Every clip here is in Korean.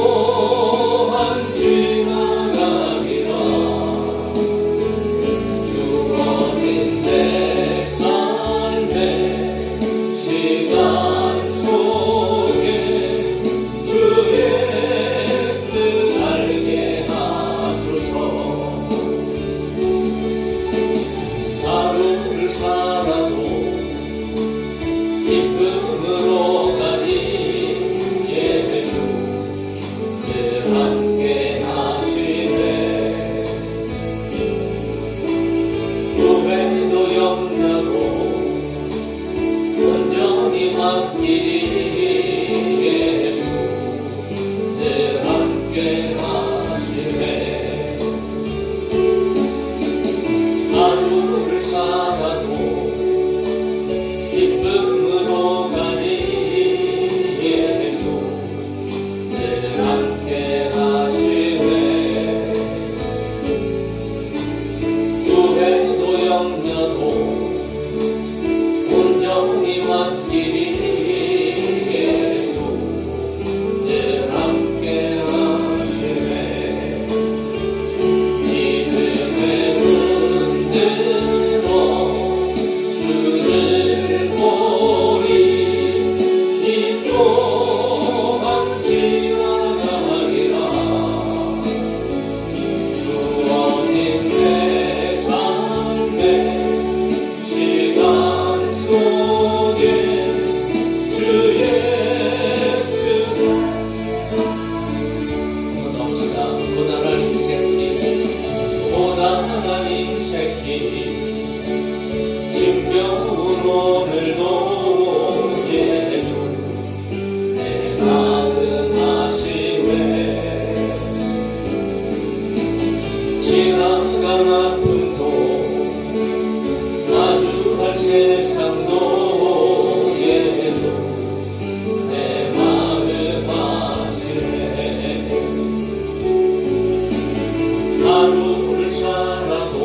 또한 지나가리라. 주어진 내 삶의 시간 속에 주의 뜻 알게 하소서. 하루를 살아도 기쁨으로 가니 예수 늘 함께 하시네. 후회도 염려도 온전히 맡기리 예수 늘 함께 하시네. 하루를 살아도 기쁨으로 가니 예수 늘 함께 하시네. 후회도 염려도 온전히 맡기리 예수 늘 함께 하시네. 믿음의 눈으로 주를 보리. 이 또한 지나가리라. 주어진 내 삶의 시간 속에 주의 뜻. 한번 합시다. 고단한 인생길, 고단한 인생길, 힘겨운 오늘도 예수 내 마음 아시네. 지나간 아픔도 마주할 세상도 예수 내 마음 아시네. 하루를 살아도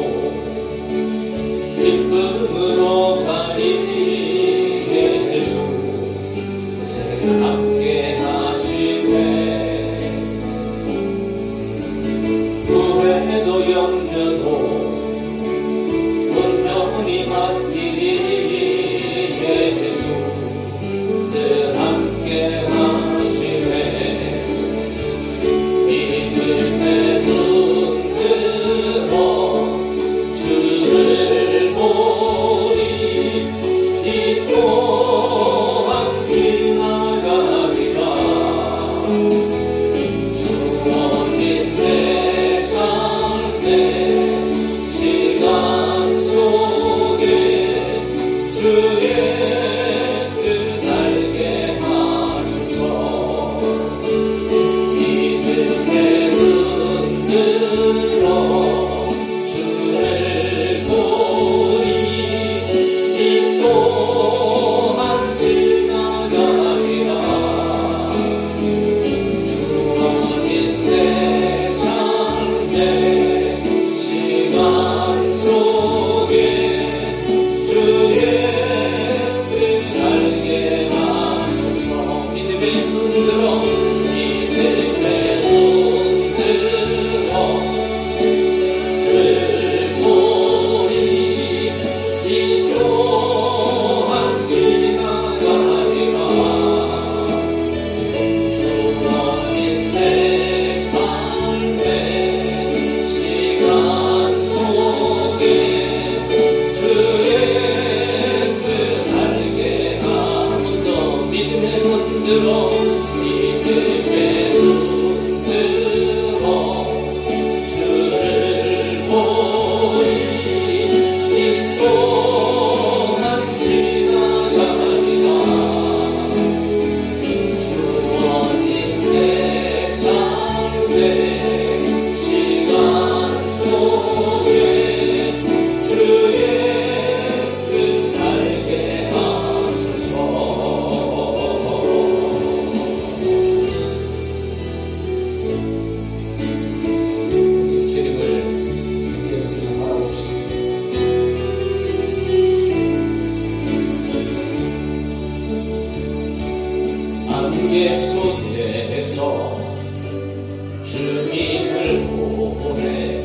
주님을 보내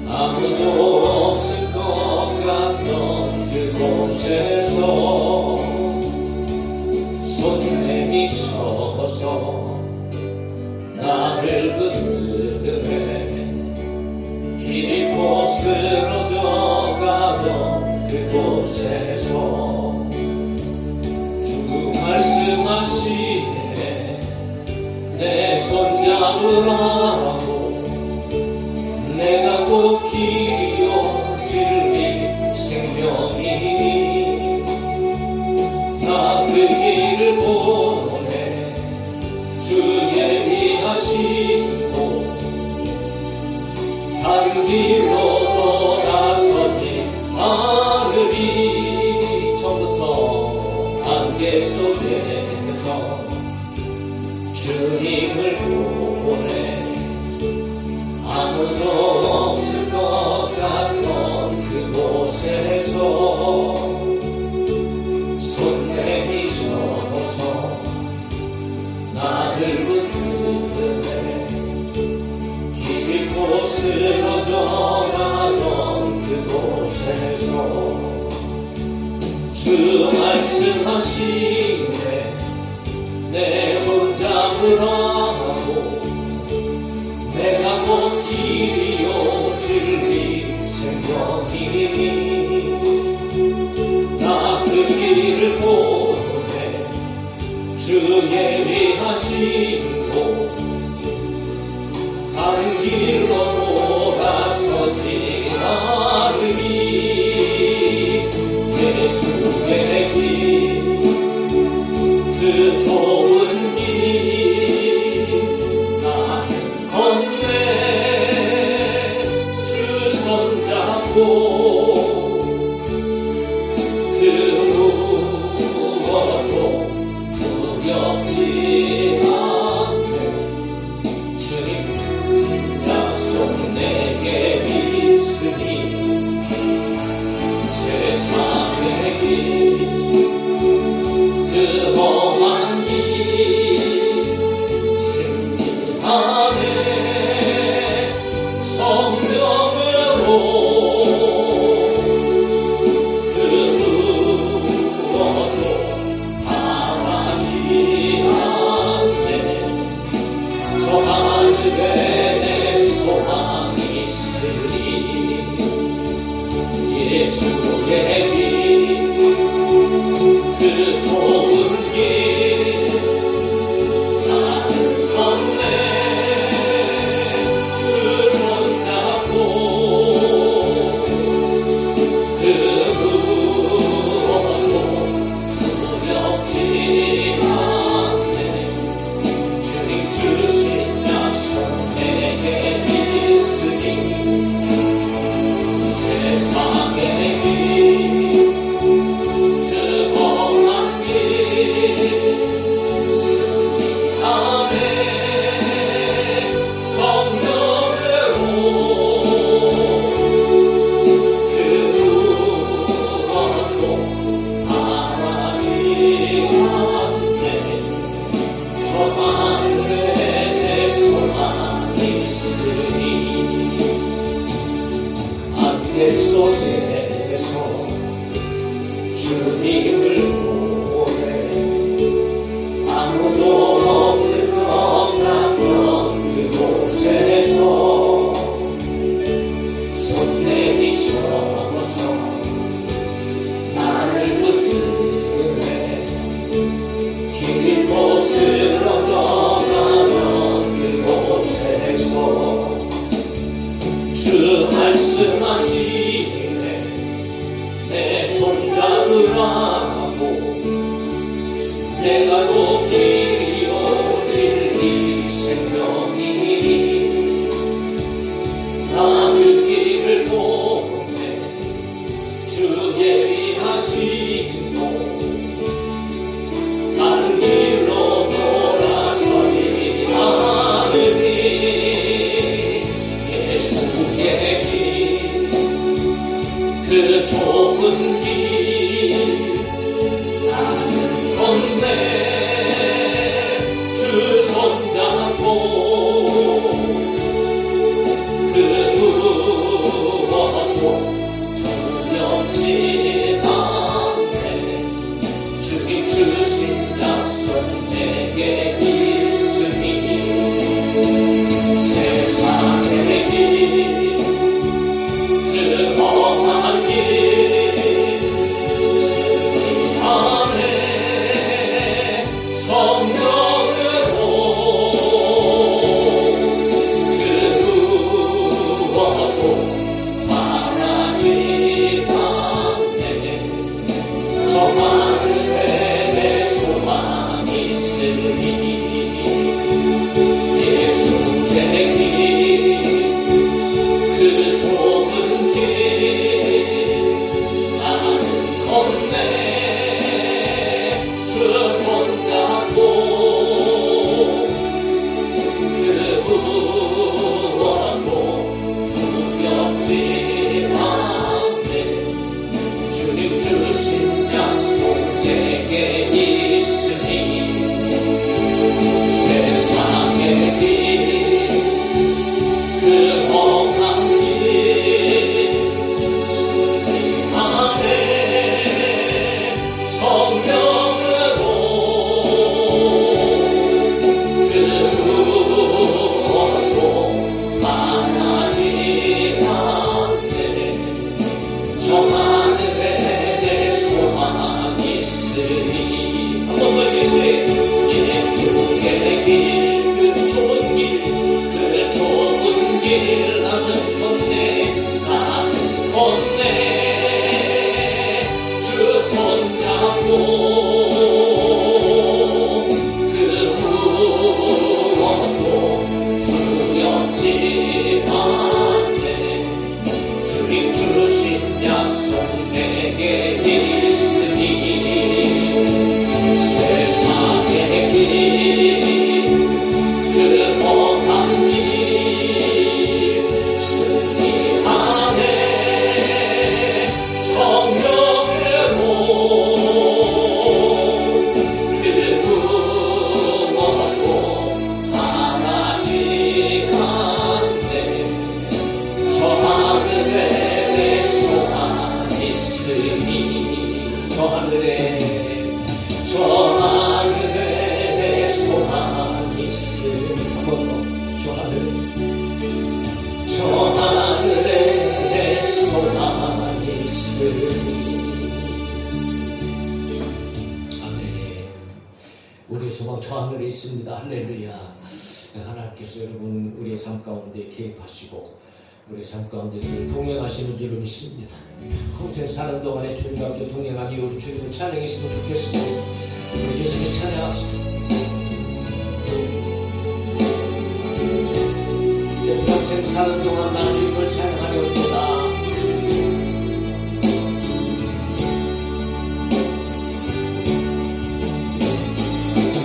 아무도 없을 것 같던 그곳에서 손 내미셔서 나를 붙드네 깊고 쓰러져 가던 그곳에서 주 말씀하시네 내 손 잡으라고 내가 곧 길이요 진리 생명이니 나 그 길을 보내 주 예비하시고 다른 길로 돌아서지 않으리 처음부터 안개 속에서 주님을 보내 아무도 없을 것 같던 그곳에서 손 내미셔서 나를 붙드네 깊고 쓰러져 가던 그곳에서 주 말씀하시네 내 손 잡으라고 내가 곧 길이요 진리 생명이니 나 그 길을 보내 주 예비하시고 다른 길로 돌아서지 않으리 예수의 길 그 좋은 길 나는 건네 주 손잡고 그 무엇도 두렵지 않네 주님 약속 내게 있으니 세상의 길 그 험한 길 승리하네 성령으로 그 무엇도 바라지 않네 저 하늘에 내 소망이 있으니 예수의 길 그 좋은 길 나는 건네 주 손잡고 그 무엇도 두렵지 않네 주님 주신 약속 내게 있으니 세상의 길 그 험한 길 승리하네 성령으로 그 무엇도 바라지 않네 저 하늘에 내 소망이 있으니 안개 속에서 주님을 보내 아무도 없을 것 같던 그곳에서 손 내미셔서 나를 붙드네 깊고 쓰러져 가던 그곳에서 주 말씀하시네 내 손 잡으라고 내가 곧 길이요 진리 생명이니 나 그 길을 보내 주 예비하시고 다른 길로 돌아서지 않으니 예수의 길 저 하늘에 내 소망이 있으니. 아멘. 우리의 소망 저 하늘에 있습니다. 할렐루야. 하나님께서 여러분 우리의 삶 가운데 개입하시고 우리의 삶 가운데 늘 동행하시는 줄로 믿습니다. 평생 사는 동안에 주님과 함께 동행하니 우리 주님을 찬양했으면 좋겠습니다. 우리 계속해서 찬양합시다. 내 평생 사는 동안 나는 주님을 찬양하려옵니다.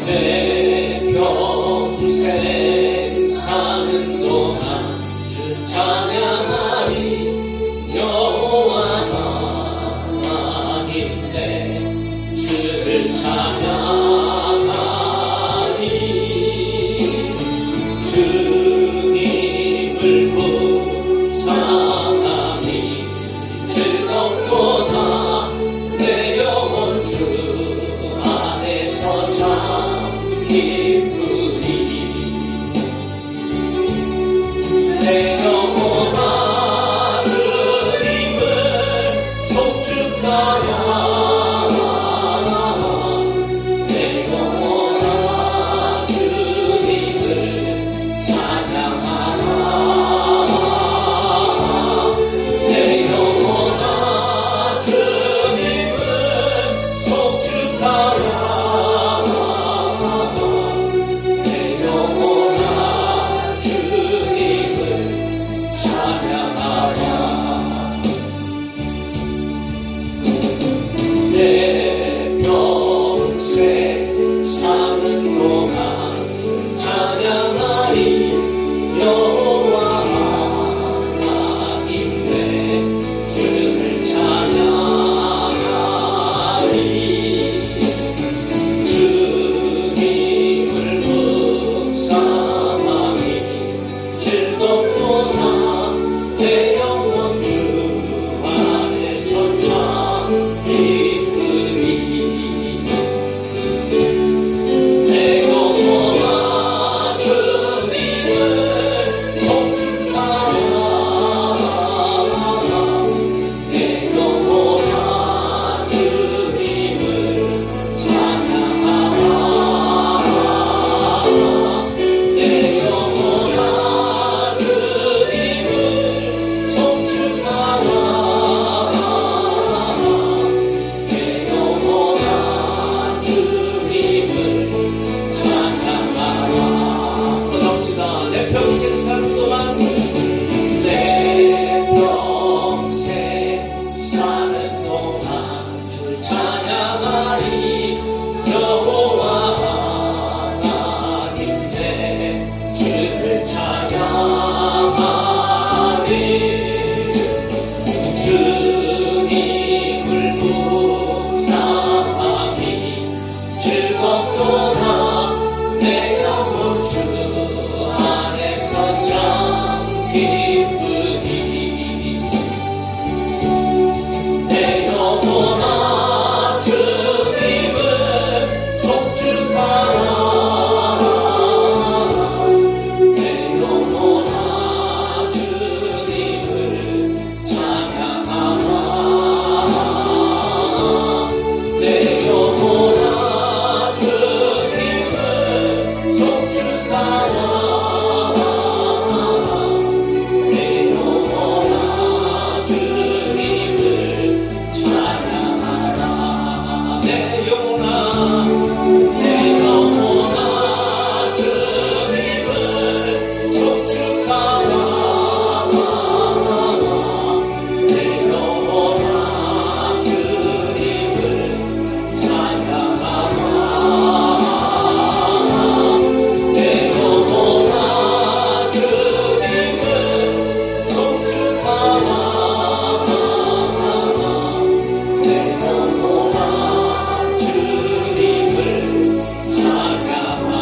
내 평생 사는 동안 주 찬양하리. 여호와 하나님 내 주를 찬양하리. 주님을 묵상하니 즐겁도다. 내 영혼 주 안에서 참 기쁘리. 내 영혼아 주님을 송축하라. 내 영혼아 주님을 찬양하라. 내 영혼아 주님을 송축하라. 내 영혼아 주님을 찬양하라. 내 평생 사는 동안 주 찬양하리. 여호와 하나님 내 주를 찬양하리. 주님을 묵상하니 즐겁도다. 내 영혼 주 안에서 참 기쁘리. 내 영혼아 주님을 송축하라. 내 영혼아 주님을 찬양하라. 내 영혼아 주님을 송축하라. 내 영혼아 주님을 찬양하라. 나옵시다. 내 평생 사는 동안 내 평생 사는 동안 주 찬양하리. 여호와 하나님 내 주를 찬양하리. 주님을 묵상하니 즐겁도다. 내 영혼 주 안에서 참 기쁘니. 내 영혼아 주님을 송축하라. 내 영혼아 주님을 찬양하라. 내 영혼아 주님을 송축하라. 내 영혼아 주님을 찬양하라. 내 영혼아 내 영혼아 주님을 송축하라. 내 영혼아 주님을 찬양하라. 내 영혼아 주님을 송축하라. 내 영혼아 주님을 찬양하라.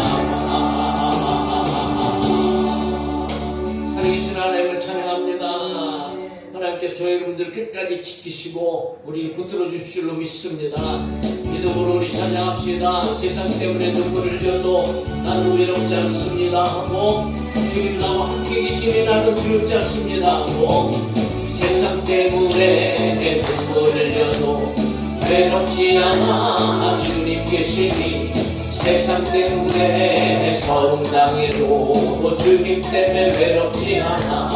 살아계신 하나님을 찬양합니다. 하나님께서 저희 여러분들 끝까지 지키시고 우리 붙들어 주실 줄로 믿습니다. 믿음으로 우리 찬양합시다. 세상 때문에 눈물을 흘려도 나는 외롭지 않습니다 하고 주님 나와 함께 계시니 나는 두렵지 않습니다. 세상 때문에 내 눈물을 흘려도 외롭지 않아 주님 계시니 세상 때문에 서운당해도 주님 때문에 외롭지 않아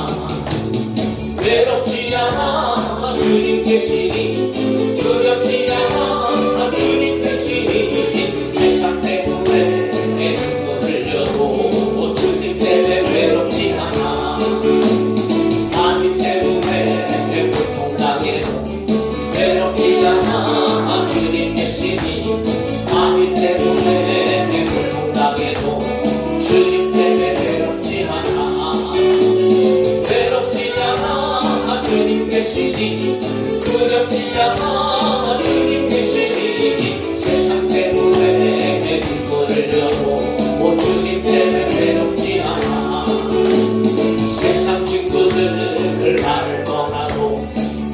외롭지 않아 주님 계시니 두렵지 않아 주님 계시니 세상 때문에 내 눈물을 흘려도 주님 때문에 외롭지 않아 아님 때문에 내 고통당해도 외롭지 않아 주님 계시니 아님 때문에 내 고통당해도 주님 때문에 외롭지 않아 외롭지 않아 주님 계시니 두렵지 않아 주님 계시니 세상 때문에 내 눈물을 흘려도 주님 때문에 외롭지 않아 세상 친구들 나를 떠나도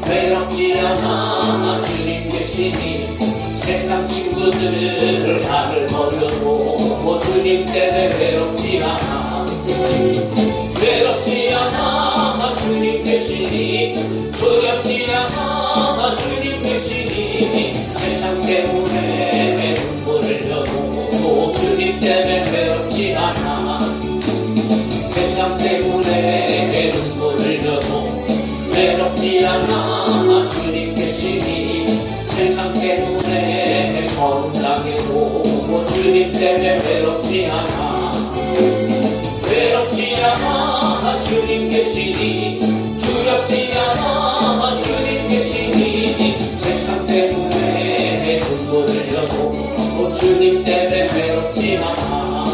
외롭지 않아 주님 계시니 세상 친구들 나를 버려도 주님 때문에 외롭지 않아 외롭지 않아 주님 계시니 두렵지 않아 주님 계시니 세상 때문에 내 눈물을 흘려도 주님 때문에 외롭지 않아 세상 때문에 내 눈물을 흘려도 외롭지 않아 주님 계시니 세상 때문에 서운당해도 주님 때문에 외롭지 않아 외롭지 않아 주님 계시니 두렵지 않아 주님 계시니 세상 때문에 내 눈물을 흘려도 주님 때문에 외롭지 않아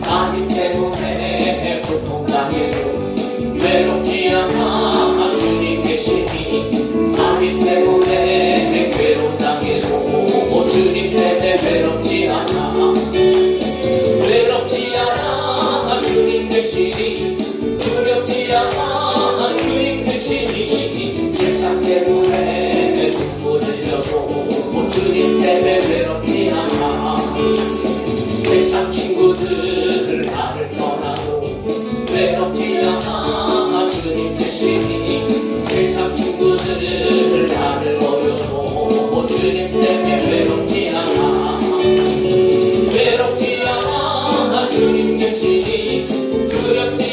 나님 때문에 고통당해도 외롭지 않아 주님 계시니 나님 때문에 괴로움당해도 주님 때문에 외롭지 않아 외롭지 않아 주님 계시니 두렵지 않아 주님 계시니 세상 때문에 눈물을 흘려도 주님 때문에 외롭지 않아 세상 친구들 나를 떠나도 외롭지 않아 주님 계시니 세상 친구들 나를 버려도 주님 때문에 외롭지 않아 외롭지 않아 주님 계시니 두렵지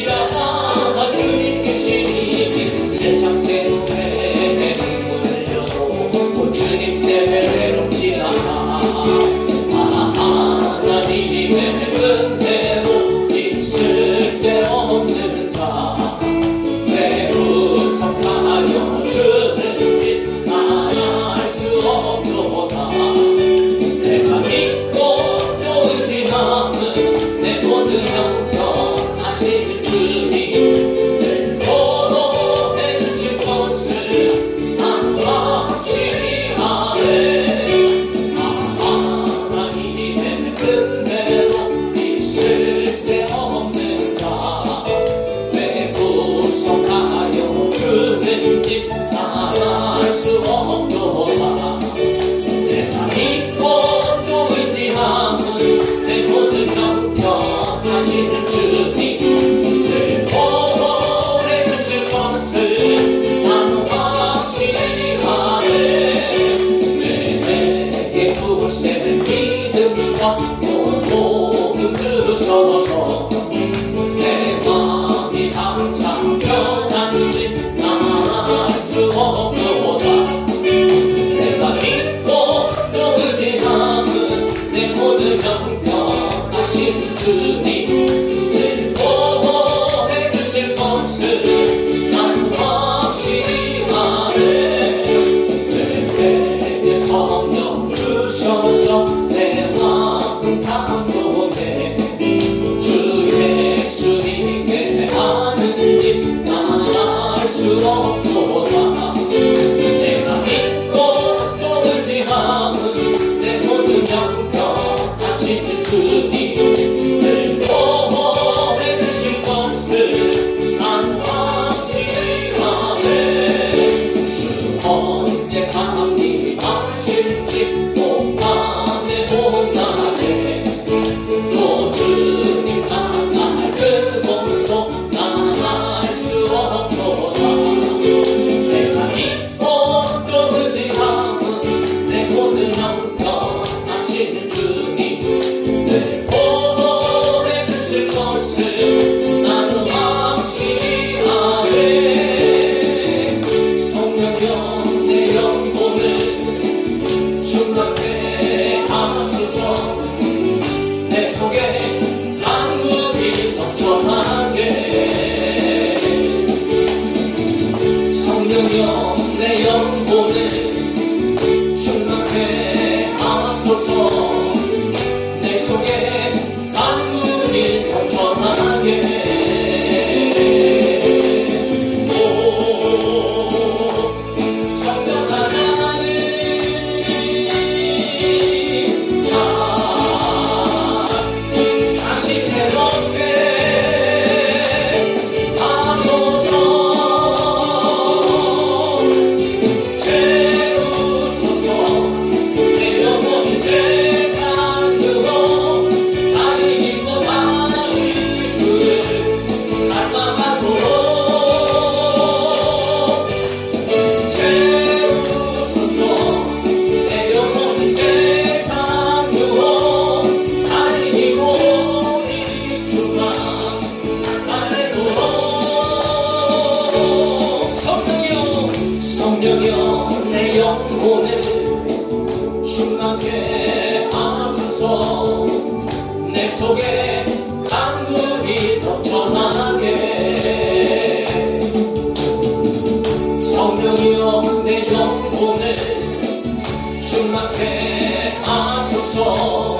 영혼을 충만케 하소서. 내 속에 강물이 넘쳐나게. 성령이여 내 영혼을 충만케 하소서.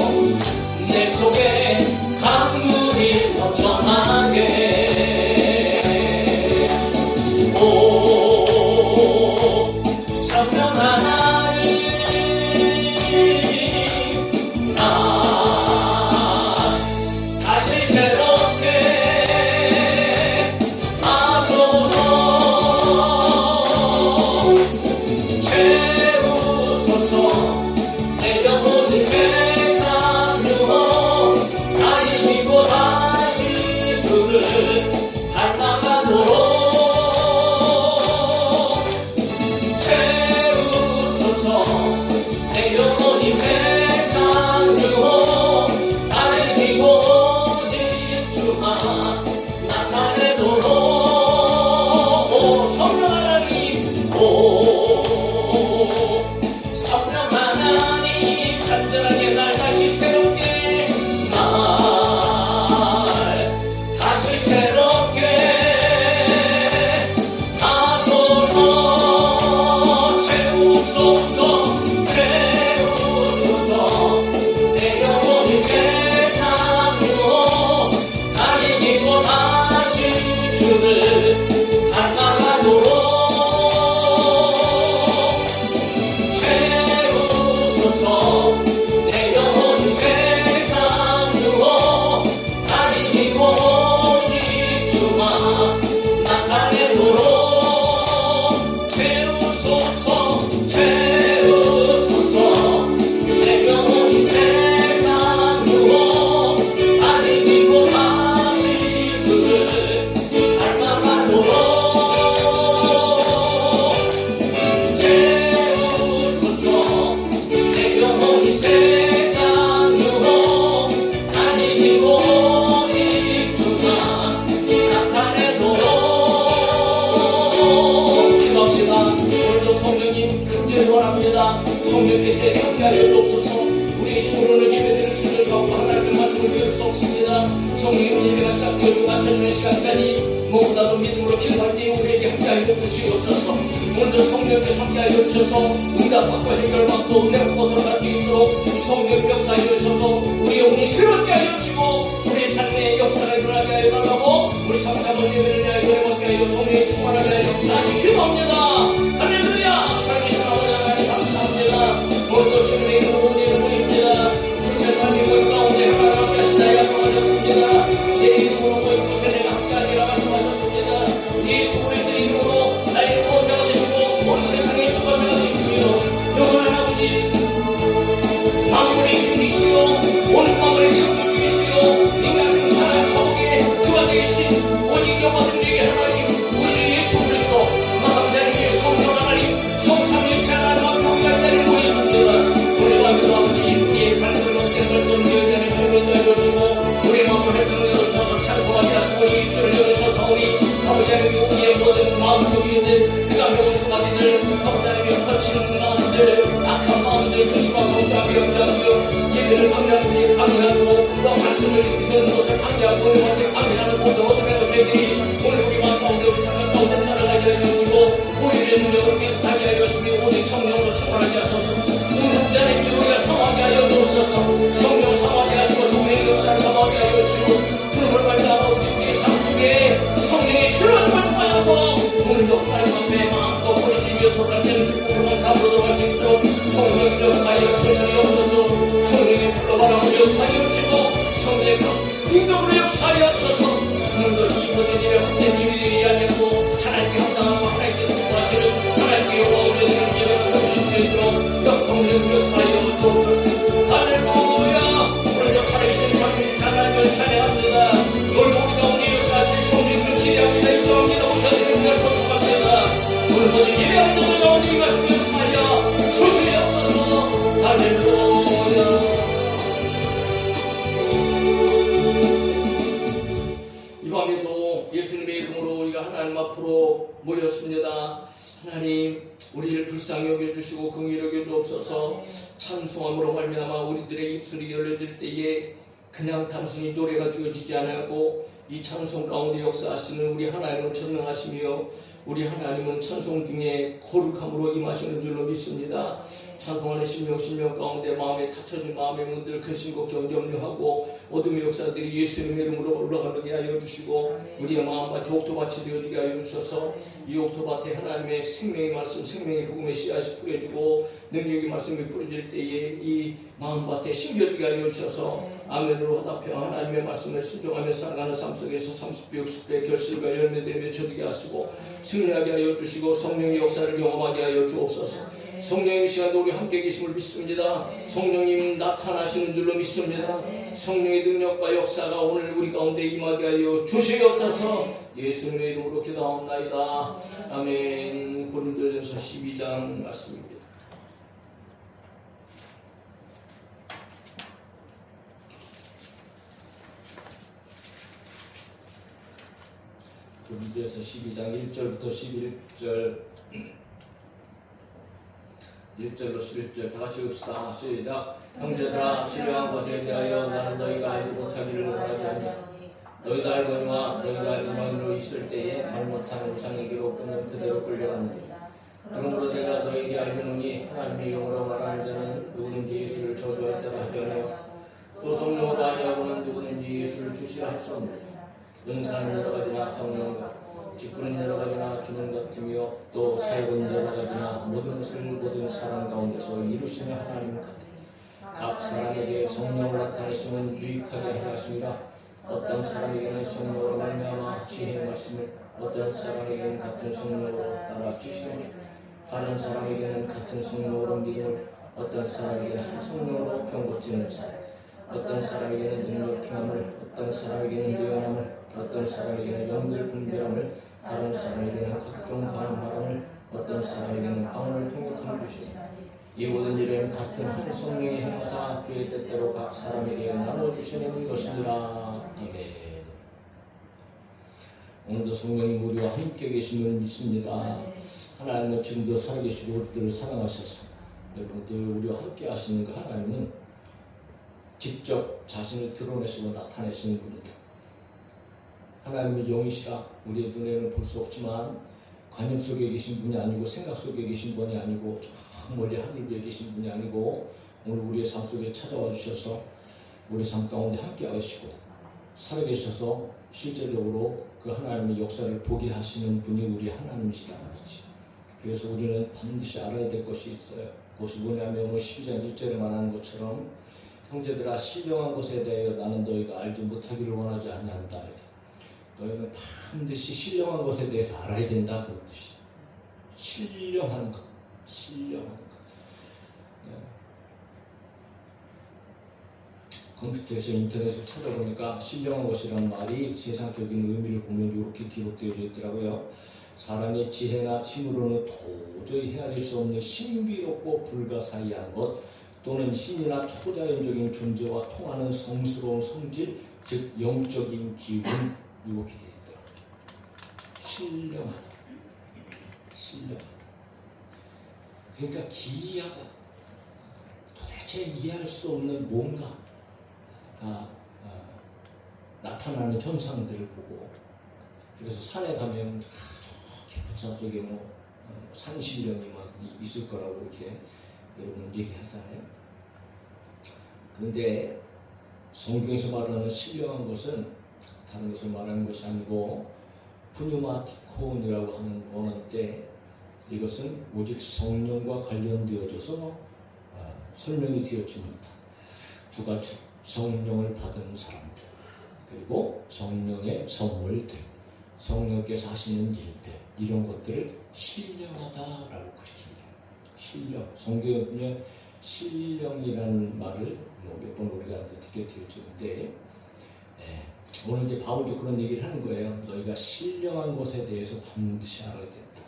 내 속에 강물이 넘쳐나게. 성령께서 함께하여 주옵소서. 우리 집으로는 예배드릴 수 있는 저와 하나님의 말씀을 들을 수 없습니다. 성령님 예배가 시작되어 맞춰지는 시간까지 무엇보다도 믿음으로 기도할 때 우리에게 함께하여 주시옵소서. 먼저 성령께서 함께하여 주셔서 응답받고 해결받고 은혜받고 들어갈 수 있도록 성령 역사하여 주셔서 우리 영혼이 새롭게 하여 주시고 우리 삶의 역사를 일어나게 하여 달라고 우리 참사번 예배를 위하여 노래받게 하여 성령의 충만하게 하여 다시 기도합니다. 할렐루야. 살아계신 아버지 하나님 감사합니다. 오늘도 주님의 이름으로 모입니다. 그 세상의 모임 가운데 하나님 함께 하신다 약속하셨습니다. 내 이름으로 모인 곳에 내가 함께하리라 말씀하셨습니다. 예수 그리스도의 이름으로 나의 구원자가 되시고 온 세상의 주관자가 되시며 영원한 아버지 만물의 주이시오 온 만물의 창조주이시오 인간 생사의 사복의 주가 되신 오직 영화들에게 하나님 우리 예수 그리스도 마감자에게 성령 하나님 성삼위일체 하나님과 교회자를 모였습니다. 우리 아버지 우리의 발걸음 어깨 발걸음 여자를 주님도 해주시고 우리 마음을 해주는 여주셔서 찬송하게 하시고 입술을 열으셔서 우리 아버지 하나님 우리의 모든 마음속에 있는 그 감정을 수마디들 아버지 하나님 거치는 마음들 악한 마음들 그시와 성장하며 영장하며 예배를 방해하고 방해하고 또 말씀을 듣는 것을 방해하고 우리한테 방해하는 모든 어둠의 것들이 오늘 우리 마음 가운데 우리 생각 가운데 날아가게 해주시고 우리의 능력을 깨끗하게 하여 주시며 오직 성령으로 충만하게 하소서. 운동자의 기도가 성하게 하여 주옵소서. 성령을 성하게 하시고 성령의 역사를 성하게 하여 주시고 그놈을 발자하고 우리의 삶 속에 성령의 새로운 걸 받아서 오늘도 하나님 앞에 마음껏 부르짖으며 돌아가는 그런 삶으로 돌아갈 수 있도록 성령의 역사에 주시옵소서. 성령의 불러바라 역사에 주시고 성령의 인도로 역사에 주셔서 오늘도 이 모든 일에 헛된 일이 아니고 하나님께 합당하고 하나님께 승부하시는 하나님께 영광을 드리는 일을 보여줄 수 있도록 역동력 역사에 주옵소서. 할렐루야. 오늘도 살아계신 하나님 찬양을 찬양합니다. 오늘도 우리 가운데 역사하실 성령님을 기대합니다. 인정합니다. 오셔서 영광을 청축합니다. 오늘 모든 예배하는 자들 가운데 이 말씀을 사하여 주시 오늘도 예수님의 이름으로 우리가 하나님 앞으로 모였습니다. 하나님, 우리를 불쌍히 여겨주시고 긍휼히 여겨주옵소서. 찬송함으로 말미암아 우리들의 입술이 열려질 때에 그냥 단순히 노래가 되어지지 않고 이 찬송 가운데 역사하시는 우리 하나님은 전능하시며 우리 하나님은 찬송 중에 거룩함으로 임하시는 줄로 믿습니다. 찬송하는 심령 가운데 마음에 닫혀진 마음의 문들 근심 걱정 염려하고 어둠의 역사들이 예수님의 이름으로 올라가게 하여 주시고 우리의 마음과 옥토밭이 되어지게 하여 주셔서 이 옥토밭에 하나님의 생명의 말씀, 생명의 복음의 씨앗이 뿌려지고 능력의 말씀이 뿌려질 때에 이 마음밭에 심겨지게 하여 주셔서 아멘으로 화답해 하나님의 말씀을 순종하며 살아가는 삶 속에서 30배, 60배 결실과 열매들이 맺혀지게 하시고 승리하게 하여 주시고 성령의 역사를 경험하게 하여 주옵소서. 성령님 시간도 우리 함께 계심을 믿습니다. 성령님 나타나시는 줄로 믿습니다. 성령의 능력과 역사가 오늘 우리 가운데 임하게 하여 주시옵소서. 예수님의 이름으로 기도하옵나이다. 아멘. 고린도전서 12장 말씀입니다. 고린도전서 12장 1절부터 11절 1절로 11절 다같이 읽읍시다. 시작. 형제들아, 신령한 것에 대하여 나는 너희가 알지 못하기를 원하지 않냐. 너희가 알거니와 너희가 이만으로 있을 때에 말 못하는 우상에게로 끊는 그대로 끌려갔느니 그러므로 내가 너희에게 알려노니 하나님의 영으로 말하는 자는 누구든지 예수를 저주할 자라 하지 아니하고 또 성령으로 아니하고는 누구든지 예수를 주시라 할 수 없느니라. 은사는 여러 가지나 성령과 직분은 여러 가지나 주는 같으며 또 사역은 여러 가지나 모든 것을 모든 사람 가운데서 이루시는 하나님 같으니 각 사람에게 성령을 나타내시면 유익하게 하려 하십니다. 어떤 사람에게는 성령으로 말미암아 지혜의 말씀을 어떤 사람에게는 같은 성령으로 따라 지시되 다른 사람에게는 같은 성령으로 믿음을 어떤 사람에게는 한 성령으로 병 고치는 사람 어떤 사람에게는 능력 행함을 어떤 사람에게는 예언함을 어떤 사람에게는 영들 분별함을 다른 사람에게는 각종 강한 말함을 어떤 사람에게는 강언을 통역함을 주시니 이 모든 일은 같은 한 성령의 행사 그의 뜻대로 각 사람에게 나눠주시는 것이니라. 아멘. 오늘도 성령님 우리와 함께 계심을 믿습니다. 하나님은 지금도 살아계시고 우리들을 사랑하셔서 여러분들 우리와 함께 하시는 그 하나님은 직접 자신을 드러내시고 나타내시는 분이다. 하나님은 영이시라 우리의 눈에는 볼 수 없지만 관념 속에 계신 분이 아니고 생각 속에 계신 분이 아니고 저 멀리 하늘 위에 계신 분이 아니고 오늘 우리의 삶 속에 찾아와 주셔서 우리 삶 가운데 함께 하시고 살아계셔서 실제적으로 그 하나님의 역사를 보게 하시는 분이 우리 하나님이시다 말이지. 그래서 우리는 반드시 알아야 될 것이 있어요. 그것이 뭐냐면 오늘 12장 1절에 말하는 것처럼 형제들아 신령한 것에 대하여 나는 너희가 알지 못하기를 원하지 아니한다. 너희는 반드시 신령한 것에 대해서 알아야 된다 그런 뜻이에요. 신령한 것, 신령한 것. 네. 컴퓨터에서 인터넷을 찾아보니까 신령한 것이라는 말이 세상적인 의미를 보면 이렇게 기록되어져 있더라고요. 사람의 지혜나 힘으로는 도저히 헤아릴 수 없는 신비롭고 불가사의한 것 또는 신이나 초자연적인 존재와 통하는 성스러운 성질, 즉 영적인 기운 이렇게 되어 있더라고요. 신령하다. 신령하다. 그러니까 기이하다. 도대체 이해할 수 없는 뭔가가 나타나는 현상들을 보고 그래서 산에 가면 저 깊은 산 속에 산신령이 막 있을 거라고 이렇게 여러분 얘기하잖아요. 그런데 성경에서 말하는 신령한 것은 다른 것을 말하는 것이 아니고 푸뉴마티콘이라고 하는 원어인데 이것은 오직 성령과 관련되어져서 설명이 되어집니다. 두 가지 성령을 받은 사람들 그리고 성령의 선물들 성령께서 하시는 일들 이런 것들을 신령하다라고 그렇게 신령 성경에 신령이라는 말을 몇 번 우리가 듣게 되어지는데 오늘 이제 바울도 그런 얘기를 하는 거예요. 너희가 신령한 것에 대해서 반드시 알아야 된다.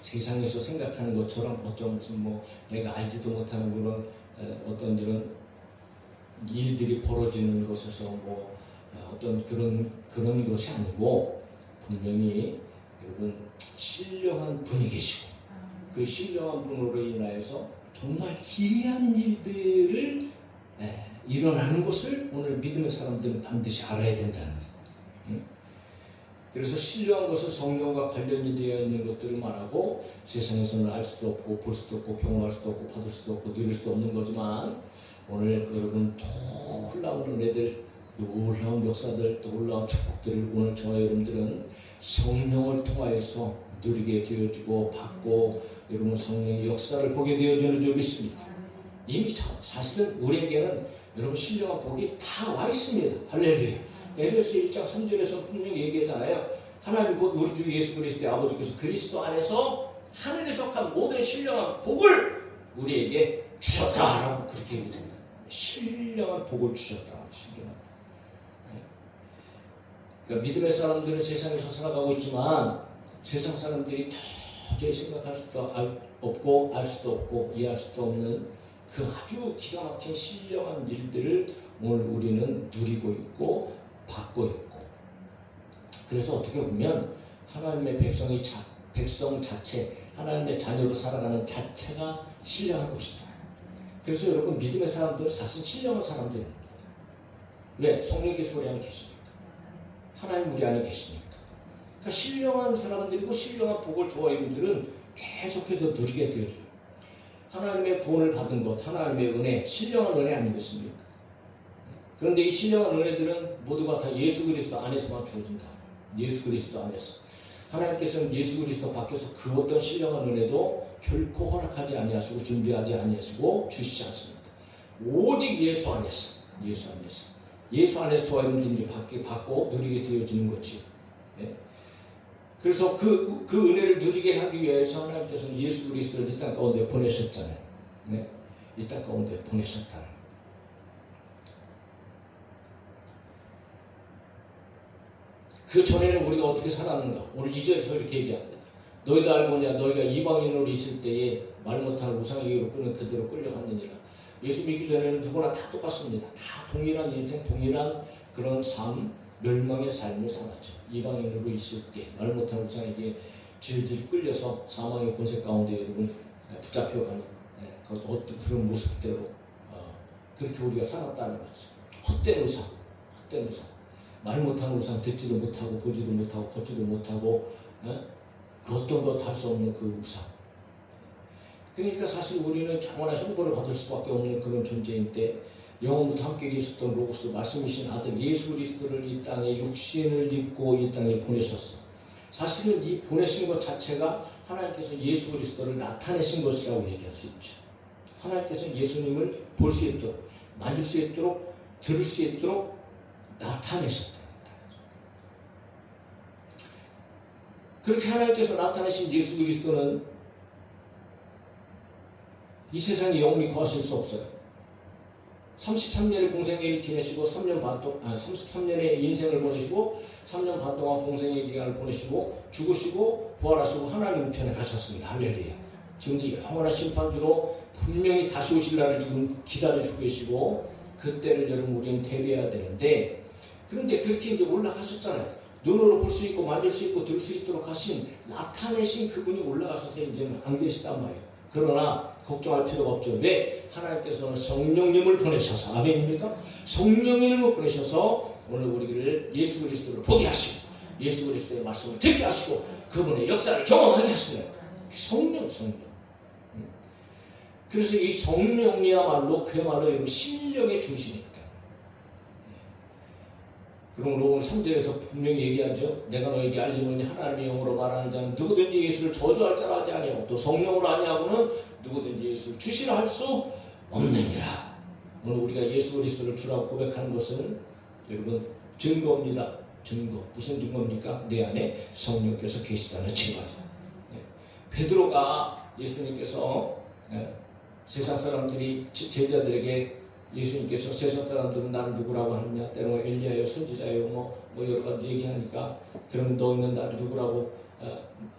세상에서 생각하는 것처럼 어떤 무슨 내가 알지도 못하는 그런 어떤 이런 일들이 벌어지는 것에서 어떤 그런 것이 아니고 분명히 여러분 신령한 분이 계시고 그 신령한 분으로 인하여서 정말 기이한 일들을 일어나는 것을 오늘 믿음의 사람들은 반드시 알아야 된다는 거예요. 그래서 신령한 것은 성령과 관련이 되어 있는 것들을 말하고 세상에서는 알 수도 없고 볼 수도 없고 경험할 수도 없고 받을 수도 없고 누릴 수도 없는 거지만 오늘 여러분 놀라운 은혜들, 놀라운 역사들, 놀라운 축복들을 오늘 저와 여러분들은 성령을 통하여서 누리게 되어주고 받고 여러분 성령의 역사를 보게 되어주는 줄 믿습니다. 이미 사실은 우리에게는 여러분 신령한 복이 다 와 있습니다. 할렐루야. 에베소 1장 3절에서 분명히 얘기하잖아요. 하나님 곧 우리 주 예수 그리스도의 아버지께서 그리스도 안에서 하늘에 속한 모든 신령한 복을 우리에게 주셨다라고 그렇게 얘기합니다. 신령한 복을 주셨다. 신령한 복. 그러니까 믿음의 사람들은 세상에서 살아가고 있지만 세상 사람들이 도저히 생각할 수도 없고 알 수도 없고 이해할 수도 없는 그 아주 기가 막힌 신령한 일들을 오늘 우리는 누리고 있고 받고 있고, 그래서 어떻게 보면 하나님의 백성 자체, 하나님의 자녀로 살아가는 자체가 신령한 것이다. 그래서 여러분 믿음의 사람들은 사실 신령한 사람들입니다. 왜? 성령께서 우리 안에 계십니까? 하나님 우리 안에 계십니까? 그러니까 신령한 사람들이고 신령한 복을 좋아하는 계속해서 누리게 되어져요. 하나님의 구원을 받은 것, 하나님의 은혜, 신령한 은혜 아니겠습니까? 그런데 이 신령한 은혜들은 모두가 다 예수 그리스도 안에서만 주어진다. 예수 그리스도 안에서. 하나님께서는 예수 그리스도 밖에서 그 어떤 신령한 은혜도 결코 허락하지 아니하시고 준비하지 아니하시고 주시지 않습니다. 오직 예수 안에서, 예수 안에서. 예수 안에서 저와 여러분들이 받고 누리게 되어지는 거지. 네? 그래서 그 은혜를 누리게 하기 위해서 하나님께서는 예수 그리스도를 이 땅 가운데 보내셨잖아요. 네? 이 땅 가운데 보내셨다. 그 전에는 우리가 어떻게 살았는가? 오늘 2절에서 이렇게 얘기합니다. 너희도 알고냐? 너희가 이방인으로 있을 때에 말 못하는 우상에게로 끄는 그대로 끌려갔느니라. 예수 믿기 전에는 누구나 다 똑같습니다. 다 동일한 인생, 동일한 그런 삶, 멸망의 삶을 살았죠. 이방인으로 있을 때 말 못하는 우상에게 질질 끌려서 사망의 권세 가운데 여러분 붙잡혀가는 어떤 그런 모습대로 그렇게 우리가 살았다는 거죠. 헛된 우상, 헛된 우상. 말 못하는 우상, 듣지도 못하고 보지도 못하고 걷지도 못하고 그 어떤 것 할 수 없는 그 우상. 그러니까 사실 우리는 영원한 형벌을 받을 수밖에 없는 그런 존재인데 영원부터 함께 계셨던 로고스 말씀이신 아들 예수 그리스도를 이 땅에 육신을 입고 이 땅에 보내셨어. 사실은 이 보내신 것 자체가 하나님께서 예수 그리스도를 나타내신 것이라고 얘기할 수 있죠. 하나님께서 예수님을 볼 수 있도록, 만질 수 있도록, 들을 수 있도록 나타내셨다. 그렇게 하나님께서 나타내신 예수 그리스도는 이 세상에 영원히 거하실 수 없어요. 33년의 공생애를 지내시고 33년의 인생을 보내시고 3년 반 동안 공생의 기간을 보내시고 죽으시고 부활하시고 하나님 편에 가셨습니다. 할렐루야. 지금 이 영원한 심판주로 분명히 다시 오실 날을 지금 기다려주고 계시고 그때를 여러분 우리는 대비해야 되는데, 그런데 그렇게 이제 올라가셨잖아요. 눈으로 볼 수 있고 만질 수 있고 들 수 있도록 하신 나타내신 그분이 올라가셔서 이제는 안 계시단 말이에요. 그러나 걱정할 필요가 없죠. 왜? 하나님께서는 성령님을 보내셔서, 아멘입니까? 성령님을 보내셔서 오늘 우리를 예수 그리스도를 보게 하시고 예수 그리스도의 말씀을 듣게 하시고 그분의 역사를 경험하게 하시는 성령. 그래서 이 성령이야말로 그야말로 신령의 중심입니다. 그럼 오늘 3절에서 분명히 얘기하죠. 내가 너에게 알리노니 하나님의 영으로 말하는 자는 누구든지 예수를 저주할 자라 하지 아니하고 또 성령으로 아니하고는 누구든지 예수를 주시라 할 수 없느니라. 오늘 우리가 예수 그리스도를 주라고 고백하는 것은 여러분 증거입니다. 증거. 무슨 증거입니까? 내 안에 성령께서 계시다는 증거죠. 베드로가 예수님께서 세상 사람들이 제자들에게 예수님께서 세상 사람들은 나를 누구라고 하느냐, 때로 엘리야요, 선지자요, 뭐 여러 가지 얘기하니까 그럼 너는 나를 누구라고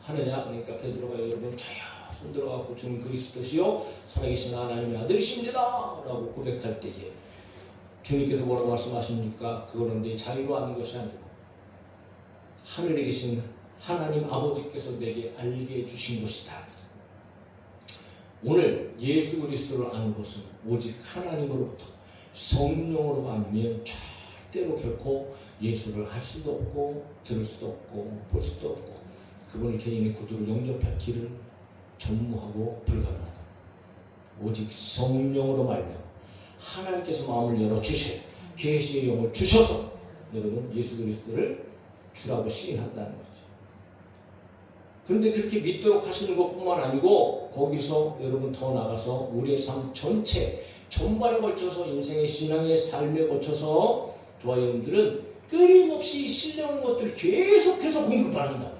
하느냐? 그러니까 베드로가 여러분 저요 손 들어갖고 주는 그리스도시요 살아계신 하나님의 아들이십니다 라고 고백할 때에 주님께서 뭐라고 말씀하십니까? 그거는 내 자유로 하는 것이 아니고 하늘에 계신 하나님 아버지께서 내게 알게 해주신 것이다. 오늘 예수 그리스도를 아는 것은 오직 하나님으로부터 성령으로 아니면 절대로 결코 예수를 할 수도 없고 들을 수도 없고 볼 수도 없고 그분의 개인의 구두를 영접할 길을 전무하고 불가능하다. 오직 성령으로 말미암아 하나님께서 마음을 열어주셔야 계시의 영을 주셔서 여러분 예수 그리스도를 주라고 시인한다는 거죠. 그런데 그렇게 믿도록 하시는 것뿐만 아니고 거기서 여러분 더 나가서 우리의 삶 전체 전반에 걸쳐서 인생의 신앙의 삶에 걸쳐서 저와 여러분들은 끊임없이 신령한 것들을 계속해서 공급받는다.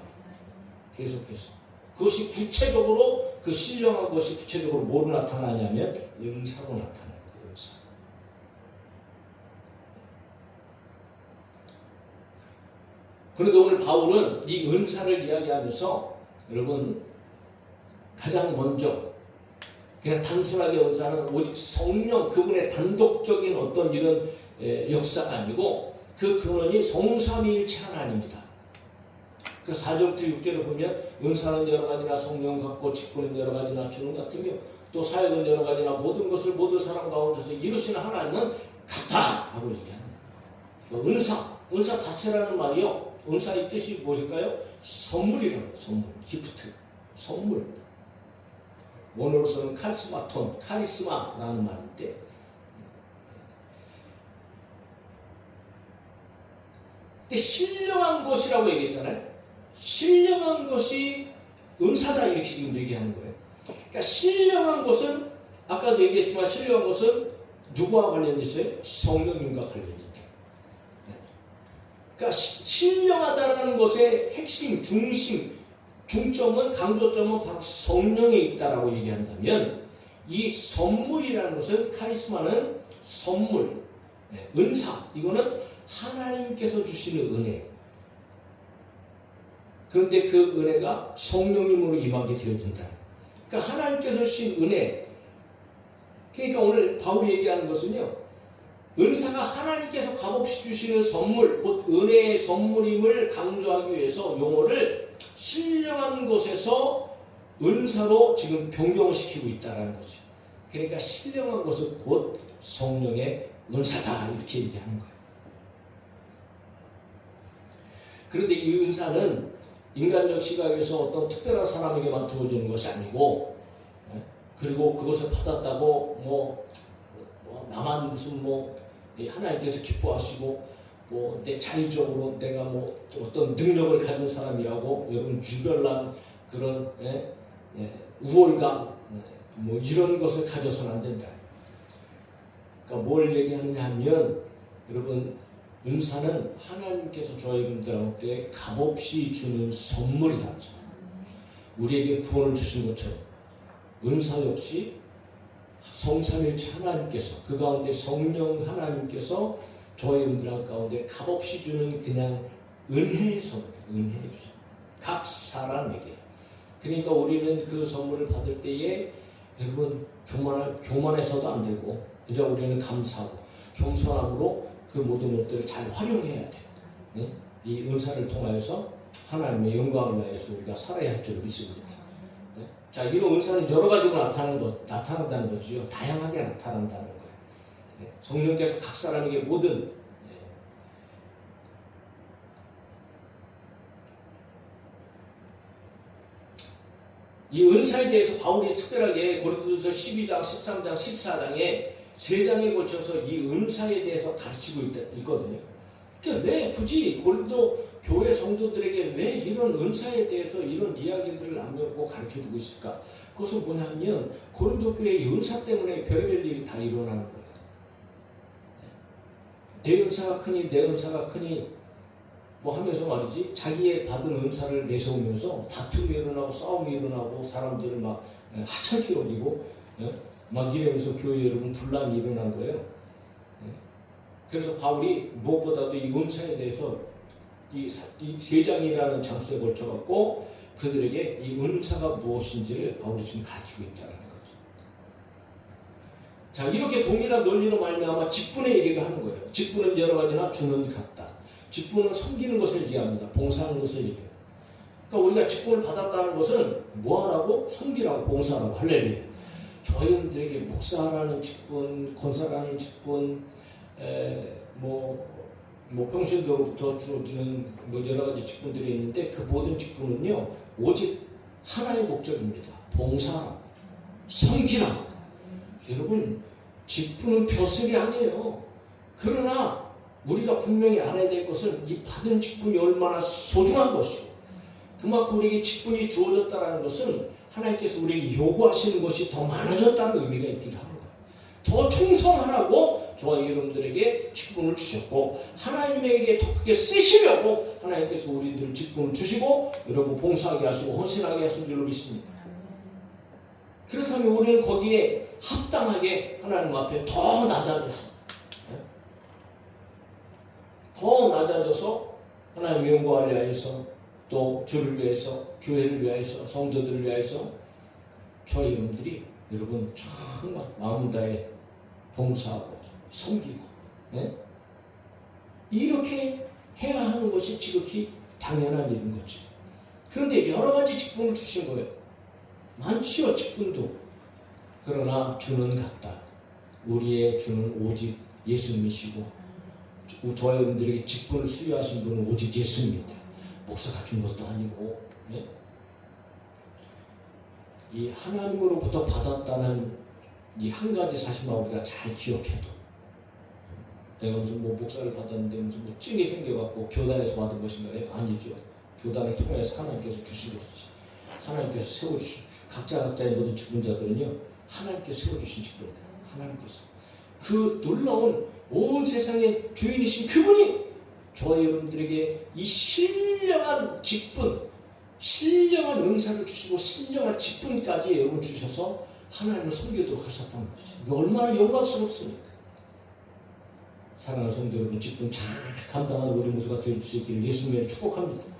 계속해서. 그것이 구체적으로 그 신령한 것이 구체적으로 뭐로 나타나냐면 은사로 나타나는 거예요. 은사. 그런데 오늘 바울은 이 은사를 이야기하면서 여러분 가장 먼저 그냥 단순하게 은사는 오직 성령 그분의 단독적인 어떤 이런 역사가 아니고 그 근원이 성삼위일체 하나님입니다. 그 4절부터 6절을 보면 은사는 여러 가지나 성령 같고 직분은 여러 가지나 주는 같으며 또 사역은 여러 가지나 모든 것을 모든 사람 가운데서 이루시는 하나님은 같다 라고 얘기합니다. 은사 자체라는 말이요. 은사의 뜻이 무엇일까요? 선물이라는 선물, 기프트, 선물. 원어로서는 카리스마톤, 카리스마라는 말인데 근데 신령한 것이라고 얘기했잖아요. 신령한 것이 은사다 이렇게 지금 얘기하는 거예요. 그러니까 신령한 것은 아까도 얘기했지만 신령한 것은 누구와 관련이 있어요? 성령님과 관련이 있다. 그러니까 신령하다는 것의 핵심, 중심, 중점은 강조점은 바로 성령에 있다라고 얘기한다면 이 선물이라는 것은 카리스마는 선물, 은사 이거는 하나님께서 주시는 은혜. 그런데 그 은혜가 성령님으로 임하게 되어진다. 그러니까 하나님께서 주신 은혜. 그러니까 오늘 바울이 얘기하는 것은요. 은사가 하나님께서 값없이 주시는 선물, 곧 은혜의 선물임을 강조하기 위해서 용어를 신령한 것에서 은사로 지금 변경시키고 있다는 거죠. 그러니까 신령한 것은 곧 성령의 은사다 이렇게 얘기하는 거예요. 그런데 이 은사는 인간적 시각에서 어떤 특별한 사람에게만 주어지는 것이 아니고 그리고 그것을 받았다고 나만 무슨 하나님께서 기뻐하시고 내 자의적으로 내가 어떤 능력을 가진 사람이라고 여러분 유별난 그런 우월감 이런 것을 가져서는 안 된다. 그러니까 뭘 얘기하느냐 하면 여러분 은사는 하나님께서 저희들한테 값없이 주는 선물이다. 우리에게 구원을 주신 것처럼 은사 역시 성삼일체 하나님께서 그 가운데 성령 하나님께서 저희들 가운데 값없이 주는 그냥 은혜의 선물, 은혜의 주죠. 각 사람에게. 그러니까 우리는 그 선물을 받을 때에 여러분 교만해서도 안 되고 이제 우리는 감사하고 겸손함으로 그 모든 것들을 잘 활용해야 돼요. 네? 이 은사를 통하여서 하나님의 영광을 위하여서 우리가 살아야 할 줄 믿습니다. 네? 자, 이런 은사는 여러 가지로 나타난다는 거지요. 다양하게 나타난다는 거예요. 네? 성령께서 각 사람에게 모든 이 은사에 대해서 바울이 특별하게 고린도전서 12장, 13장, 14장에 3장에 걸쳐서 이 은사에 대해서 가르치고 있거든요. 그러니까 왜 굳이 고린도 교회 성도들에게 왜 이런 은사에 대해서 이런 이야기들을 남겨놓고 가르쳐주고 있을까? 그것은 뭐냐면 고린도 교회의 은사 때문에 별의별 일이 다 일어나는 거예요. 내 은사가 크니 내 은사가 크니 하면서 말이지 자기의 받은 은사를 내세우면서 다툼이 일어나고 싸움이 일어나고 사람들을 막 하찮게 여기고 막 이러면서 교회 여러분 분란이 일어난 거예요. 그래서 바울이 무엇보다도 이 은사에 대해서 이 3장이라는 장소에 걸쳐갖고 그들에게 이 은사가 무엇인지를 바울이 지금 가르치고 있다는 거죠. 자, 이렇게 동일한 논리로 말미암아 직분의 얘기도 하는 거예요. 직분은 여러 가지나 주는 같다. 직분은 섬기는 것을 얘기합니다. 봉사하는 것을 얘기합니다. 그러니까 우리가 직분을 받았다는 것은 뭐하라고? 섬기라고, 봉사하라고. 할렐루야. 저희들에게 목사라는 직분, 권사라는 직분, 평신도로부터 주어지는 여러 가지 직분들이 있는데 그 모든 직분은요 오직 하나의 목적입니다. 봉사하라, 섬기라. 여러분, 직분은 벼슬이 아니에요. 그러나 우리가 분명히 알아야 될 것은 이 받은 직분이 얼마나 소중한 것이고, 그만큼 우리에게 직분이 주어졌다는 것은 하나님께서 우리에게 요구하시는 것이 더 많아졌다는 의미가 있기도 합니다. 더 충성하라고 저와 여러분들에게 직분을 주셨고, 하나님에게 더 크게 쓰시려고 하나님께서 우리들 직분을 주시고 여러분 봉사하게 하시고 헌신하게 하신 줄로 믿습니다. 그렇다면 우리는 거기에 합당하게 하나님 앞에 더 낮아져서 하나님의 영광을 위하여서, 또 주를 위해서, 교회를 위하여서, 성도들을 위하여서 저희 여러분들이 여러분 정말 마음 다해 봉사하고 섬기고 이렇게 해야 하는 것이 지극히 당연한 일인 거죠. 그런데 여러 가지 직분을 주신 거예요. 많지요, 직분도. 그러나 주는 같다. 우리의 주는 오직 예수님이시고, 저희 여러분들에게 직분을 수여하신 분은 오직 예수입니다. 목사가 준 것도 아니고, 이 하나님으로부터 받았다는 이 한 가지 사실만 우리가 잘 기억해도, 내가 무슨 목사를 받았는데 무슨 찡이 생겨갖고 교단에서 받은 것인가요? 아니죠. 교단을 통해서 하나님께서 주신 것이지. 하나님께서 세워주신, 각자의 모든 직분자들은요 하나님께서 세워주신 직분이다. 하나님께서 그 놀라운 온 세상의 주인이신 그분이 저희 여러분들에게 이 신령한 직분, 신령한 은사를 주시고 신령한 직분까지 여러분 주셔서 하나님을 섬기도록 하셨다는 거죠. 이게 얼마나 영광스럽습니까? 사랑하는 성도 여러분, 직분 잘 감당하는 우리 모두가 될 수 있기를 예수님을 축복합니다.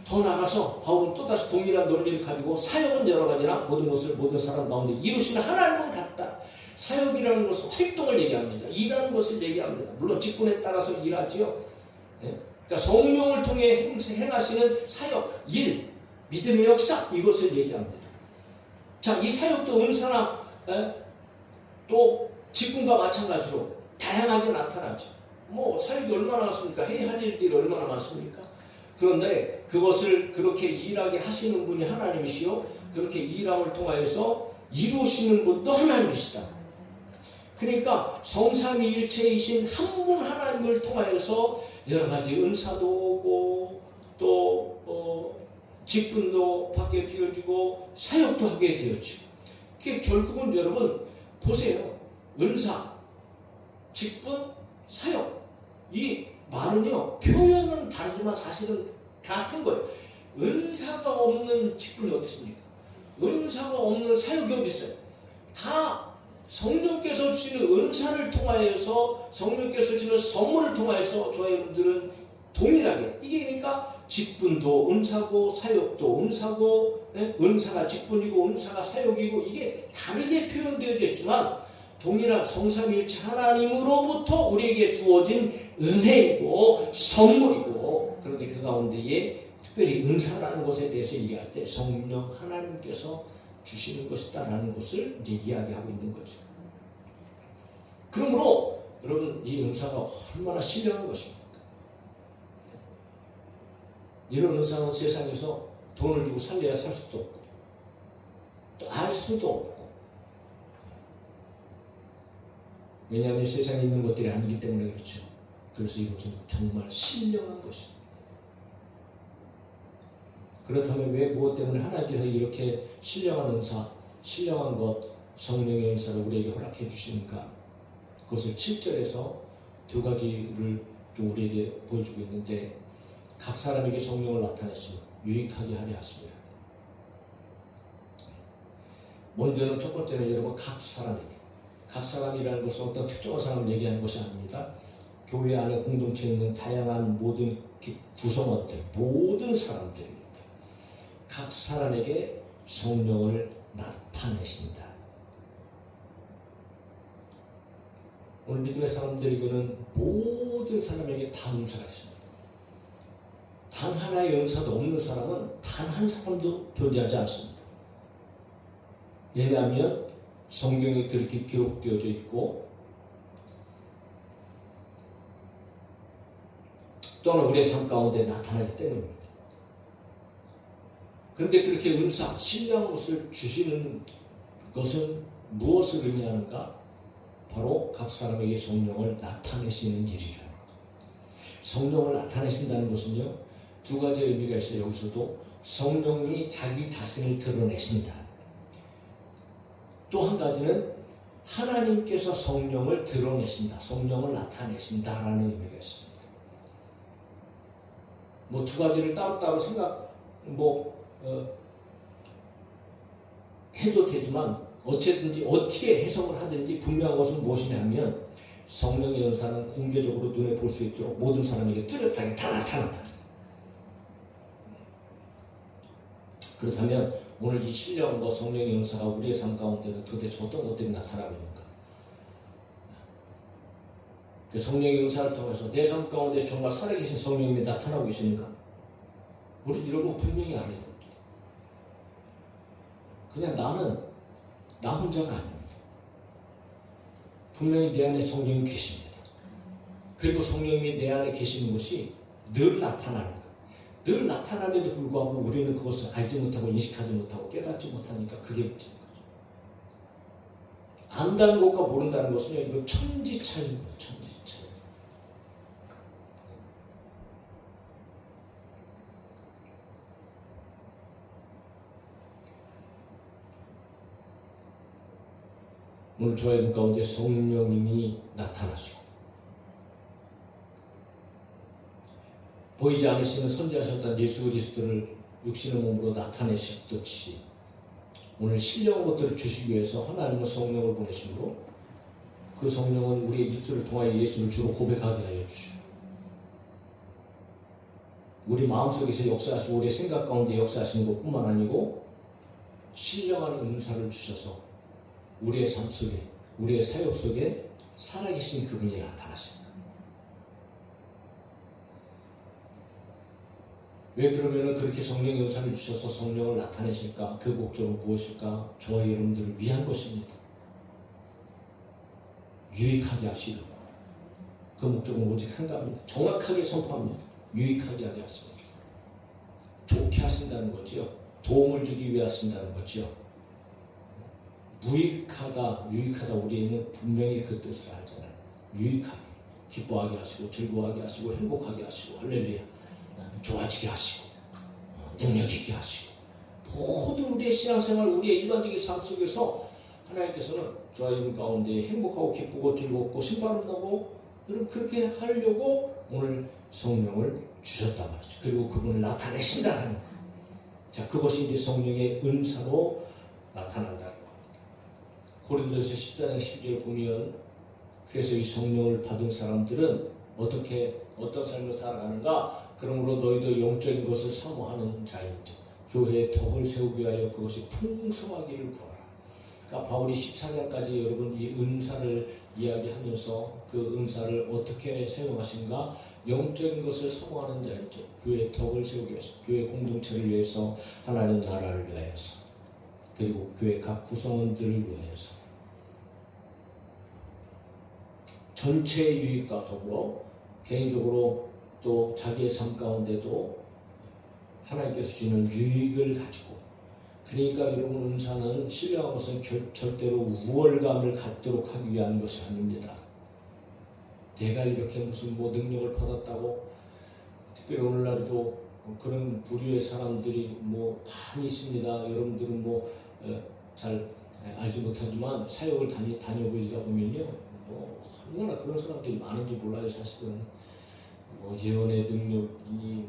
더 나가서 바울은 또다시 동일한 논리를 가지고 사역은 여러 가지나 모든 것을 모든 사람 가운데 이루시는 하나님은 같다. 사역이라는 것은 활동을 얘기합니다. 일하는 것을 얘기합니다. 물론 직분에 따라서 일하지요. 그러니까 성령을 통해 행하시는 사역, 일, 믿음의 역사, 이것을 얘기합니다. 자, 이 사역도 은사나 또 직분과 마찬가지로 다양하게 나타나죠. 사역이 얼마나 많습니까? 해야 할 일들이 얼마나 많습니까? 그런데 그것을 그렇게 일하게 하시는 분이 하나님이시요, 그렇게 일함을 통하여서 이루시는 분도 하나님이시다. 그러니까 성삼위일체이신 한 분 하나님을 통하여서 여러 가지 은사도 오고 또 직분도 받게 되어지고 사역도 하게 되어지고, 그게 결국은 여러분 보세요. 은사, 직분, 사역, 이 말은요 표현은 다르지만 사실은 같은 거예요. 은사가 없는 직분이 어디 있습니까? 은사가 없는 사역이 어디 있어요? 다 성령께서 주시는 은사를 통하여서, 성령께서 주는 선물을 통하여서 저희들은 동일하게, 이게 그러니까 직분도 은사고 사역도 은사고, 은사가 직분이고 은사가 사역이고, 이게 다르게 표현되어져 있지만 동일한 성삼위일체 하나님으로부터 우리에게 주어진 은혜이고 선물이고, 그런데 그 가운데에 특별히 은사라는 것에 대해서 얘기할 때 성령 하나님께서 주시는 것이다라는 것을 이제 이야기하고 있는 거죠. 그러므로 여러분, 이 은사가 얼마나 신령한 것입니까? 이런 은사는 세상에서 돈을 주고 살려야 살 수도 없고 또 알 수도 없고, 왜냐하면 세상에 있는 것들이 아니기 때문에 그렇죠. 그래서 이것은 정말 신령한 것입니다. 그렇다면 왜 무엇 때문에 하나님께서 이렇게 신령한 은사, 신령한 것, 성령의 은사를 우리에게 허락해 주시는가? 그것을 7절에서 두 가지를 좀 우리에게 보여주고 있는데, 각 사람에게 성령을 나타내시며 유익하게 하려 하십니다. 먼저는 첫 번째는 여러분 각 사람이라는 것은 어떤 특정한 사람을 얘기하는 것이 아닙니다. 교회 안에 공동체에 있는 다양한 모든 구성원들, 모든 사람들입니다. 각 사람에게 성령을 나타내신다. 오늘 믿음의 사람들에게는 모든 사람에게 다 은사가 있습니다. 단 하나의 은사도 없는 사람은 단 한 사람도 존재하지 않습니다. 왜냐하면 성경에 그렇게 기록되어져 있고 또는 우리의 삶 가운데 나타나기 때문입니다. 그런데 그렇게 은사, 신령한 것을 주시는 것은 무엇을 의미하는가? 바로 각 사람에게 성령을 나타내시는 일이라는 것. 성령을 나타내신다는 것은요, 두 가지 의미가 있어요. 여기서도 성령이 자기 자신을 드러내신다. 또 한 가지는 하나님께서 성령을 드러내신다. 성령을 나타내신다라는 의미가 있습니다. 뭐 두 가지를 따로따로 해도 되지만 어쨌든지 어떻게 해석을 하든지 분명한 것은 무엇이냐면 성령의 연사는 공개적으로 눈에 볼 수 있도록 모든 사람에게 뚜렷하게 다 나타난다. 그렇다면 오늘 이 신령과 성령의 연사가 우리의 삶 가운데는 도대체 어떤 것들이 나타나고 있는가? 그 성령의 연사를 통해서 내 삶 가운데 정말 살아계신 성령님이 나타나고 계시는가? 우리 이런 거 분명히 알아야 됩니다. 그냥 나는 나 혼자가 아닙니다. 분명히 내 안에 성령이 계십니다. 그리고 성령님이 내 안에 계시는 것이 늘 나타나는 거예요. 늘 나타남에도 불구하고 우리는 그것을 알지 못하고 인식하지 못하고 깨닫지 못하니까 그게 문제인 거죠. 안다는 것과 모른다는 것은 이거 천지 차이인 거예요. 천지 차이. 오늘 저의 가운데 성령님이 나타나시고 보이지 않으시는 선지하셨던 예수 그리스도를 육신의 몸으로 나타내셨듯이 오늘 신령한 것들을 주시기 위해서 하나님은 성령을 보내심으로 그 성령은 우리의 입술을 통하여 예수를 주로 고백하게 하여 주시고 우리 마음속에서 역사하시고 우리의 생각 가운데 역사하시는 것뿐만 아니고 신령한 은사를 주셔서 우리의 삶 속에 우리의 사역 속에 살아계신 그분이 나타나십니다. 왜 그러면은 그렇게 성령의 은사를 주셔서 성령을 나타내실까? 그 목적은 무엇일까? 저와 여러분들을 위한 것입니다. 유익하게 하시려고. 그 목적은 오직 한 가지입니다. 정확하게 선포합니다. 유익하게 하게 하십니다. 좋게 하신다는 거지요. 도움을 주기 위해 하신다는 거지요. 유익하다 우리는 분명히 그 뜻을 알잖아요. 유익하게, 기뻐하게 하시고 즐거워하게 하시고 행복하게 하시고 할렐루야. 좋아지게 하시고 능력 있게 하시고 모든 우리의 신앙생활 우리의 일반적인 삶 속에서 하나님께서는 저와 여러분 가운데 행복하고 기쁘고 즐겁고 신바람나고 그렇게 하려고 오늘 성령을 주셨단 말이죠. 그리고 그분을 나타내신다는 거예요. 자, 그것이 이제 성령의 은사로 나타난다는 겁니다. 고린도서 14장 10절을 보면 그래서 이 성령을 받은 사람들은 어떤 삶을 살아가는가? 그러므로 너희도 영적인 것을 사모하는 자인지 교회의 덕을 세우기 위하여 그것이 풍성하기를 구하라. 그러니까 바울이 14장까지 여러분 이 은사를 이야기하면서 그 은사를 어떻게 사용하신가? 영적인 것을 사모하는 자인지 교회의 덕을 세우기 위해서 교회 공동체를 위해서 하나님 나라를 위하여서 그리고 교회 각 구성원들을 위하여서 전체의 유익과 더불어 개인적으로 또 자기의 삶 가운데도 하나님께서 주시는 유익을 가지고 그러니까 여러분 은사는 신령한 것은 절대로 우월감을 갖도록 하기 위한 것이 아닙니다. 내가 이렇게 무슨 능력을 받았다고 특별히 오늘날에도 그런 부류의 사람들이 많이 있습니다. 여러분들은 잘 알지 못하지만 사역을 다녀보시다 보면요 얼마나 그런 사람들이 많은지 몰라요. 사실은 예언의 능력이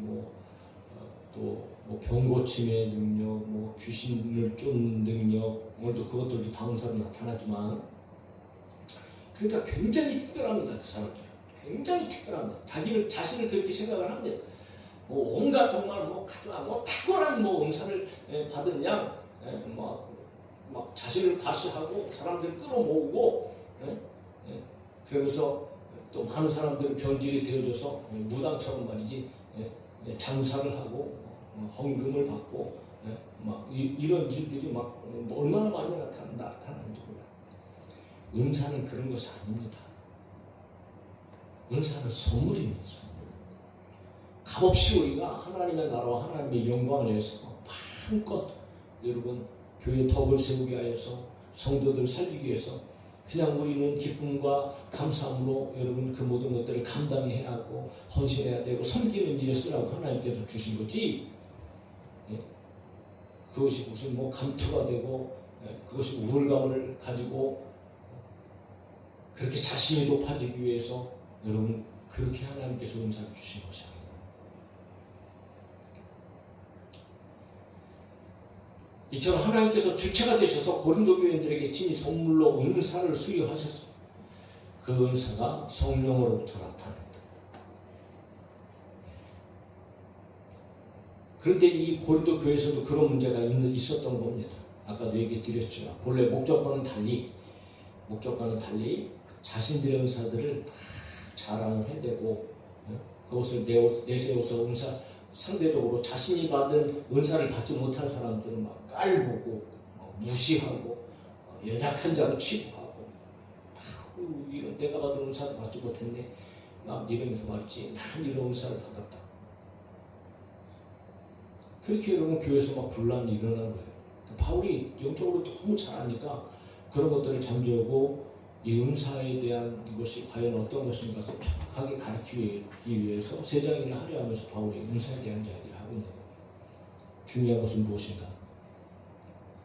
또 병고침의 능력, 귀신을 쫓는 능력, 오늘도 그것들도 다 은사로 나타나지만 그러니까 굉장히 특별합니다. 그 사람들 굉장히 특별합니다. 자신을 그렇게 생각을 합니다. 온갖 정말 탁월한 은사를 받은 양, 막 자신을 과시하고 사람들 끌어모으고 그러면서 또 많은 사람들은 변질이 되어져서 무당처럼 말이지 장사를 하고 헌금을 받고 막 이런 일들이 막 얼마나 많이 나타나는지 몰라요. 은사는 그런 것이 아닙니다. 은사는 선물입니다. 선물. 값없이 우리가 하나님의 나라와 하나님의 영광을 위해서 마음껏 여러분 교회 덕을 세우기 위해서 성도들을 살리기 위해서 그냥 우리는 기쁨과 감사함으로 여러분 그 모든 것들을 감당해야 하고 헌신해야 되고 섬기는 일에 쓰라고 하나님께서 주신 거지. 그것이 무슨 뭐 감투가 되고 그것이 우월감을 가지고 그렇게 자신이 높아지기 위해서 여러분 그렇게 하나님께서 은사를 주신 것이 아닙니다. 이처럼 하나님께서 주체가 되셔서 고린도 교인들에게 친히 선물로 은사를 수여하셨어요. 그 은사가 성령으로부터 나타납니다. 그런데 이 고린도 교회에서도 그런 문제가 있었던 겁니다. 아까도 얘기 드렸죠. 본래 목적과는 달리 자신들의 은사들을 자랑을 해대고 그것을 내세워서 은사 상대적으로 자신이 받은 은사를 받지 못한 사람들은 막 깔보고 무시하고 연약한 자로 취급하고 이런 내가 받은 은사도 받지 못했네 막 이러면서 말이지 난 이런 은사를 받았다. 그렇게 여러분 교회에서 막 분란이 일어난 거예요. 바울이 영적으로 너무 잘하니까 그런 것들을 잠재우고 이 은사에 대한 것이 과연 어떤 것인가 정확하게 가르치기 위해서 세장이나 하려 하면서 바울이 은사에 대한 이야기를 하고 있는 거예요. 중요한 것은 무엇인가?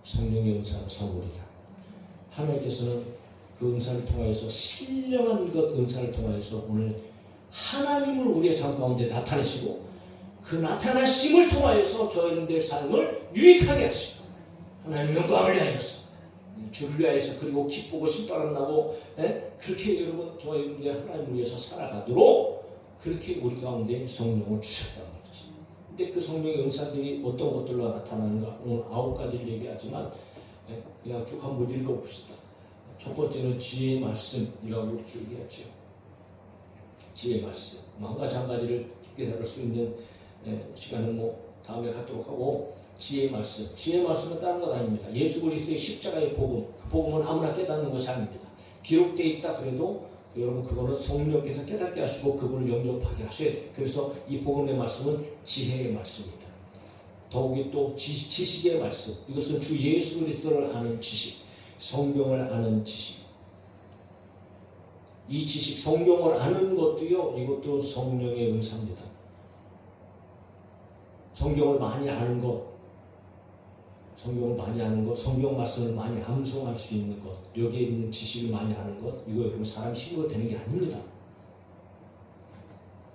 성령의 은사는 선물이다. 하나님께서는 그 은사를 통하여서 신령한 것 은사를 통하여서 오늘 하나님을 우리의 삶 가운데 나타내시고 그 나타나심을 통하여서 저희들의 삶을 유익하게 하시고 하나님의 영광을 위하여서 주를 위하여서 그리고 기쁘고 신바람 나고 그렇게 여러분 저희들의 하나님을 위해서 살아가도록 그렇게 우리 가운데 성령을 주셨단 말이지. 근데 그 성령의 은사들이 어떤 것들로 나타나는가 오늘 9가지를 얘기하지만 그냥 쭉 한번 읽어봅시다. 첫 번째는 지혜의 말씀이라고 이렇게 얘기하죠. 지혜의 말씀. 한 가지 한 가지를 깊게 다룰 수 있는 시간은 뭐 다음에 갖도록 하고 지혜의 말씀. 지혜의 말씀은 다른 것 아닙니다. 예수 그리스도의 십자가의 복음. 그 복음은 아무나 깨닫는 것이 아닙니다. 기록되어 있다 그래도 여러분 그거는 성령께서 깨닫게 하시고 그분을 영접하게 하셔야 돼요. 그래서 이 복음의 말씀은 지혜의 말씀입니다. 더욱이 또 지식의 말씀. 이것은 주 예수 그리스도를 아는 지식. 성경을 아는 지식. 이 지식, 성경을 아는 것도요. 이것도 성령의 은사입니다. 성경을 많이 아는 것. 성경을 많이 아는 것, 성경 말씀을 많이 암송할 수 있는 것, 여기에 있는 지식을 많이 아는 것, 이거 여러분 사람 힘으로 되는 게 아닙니다.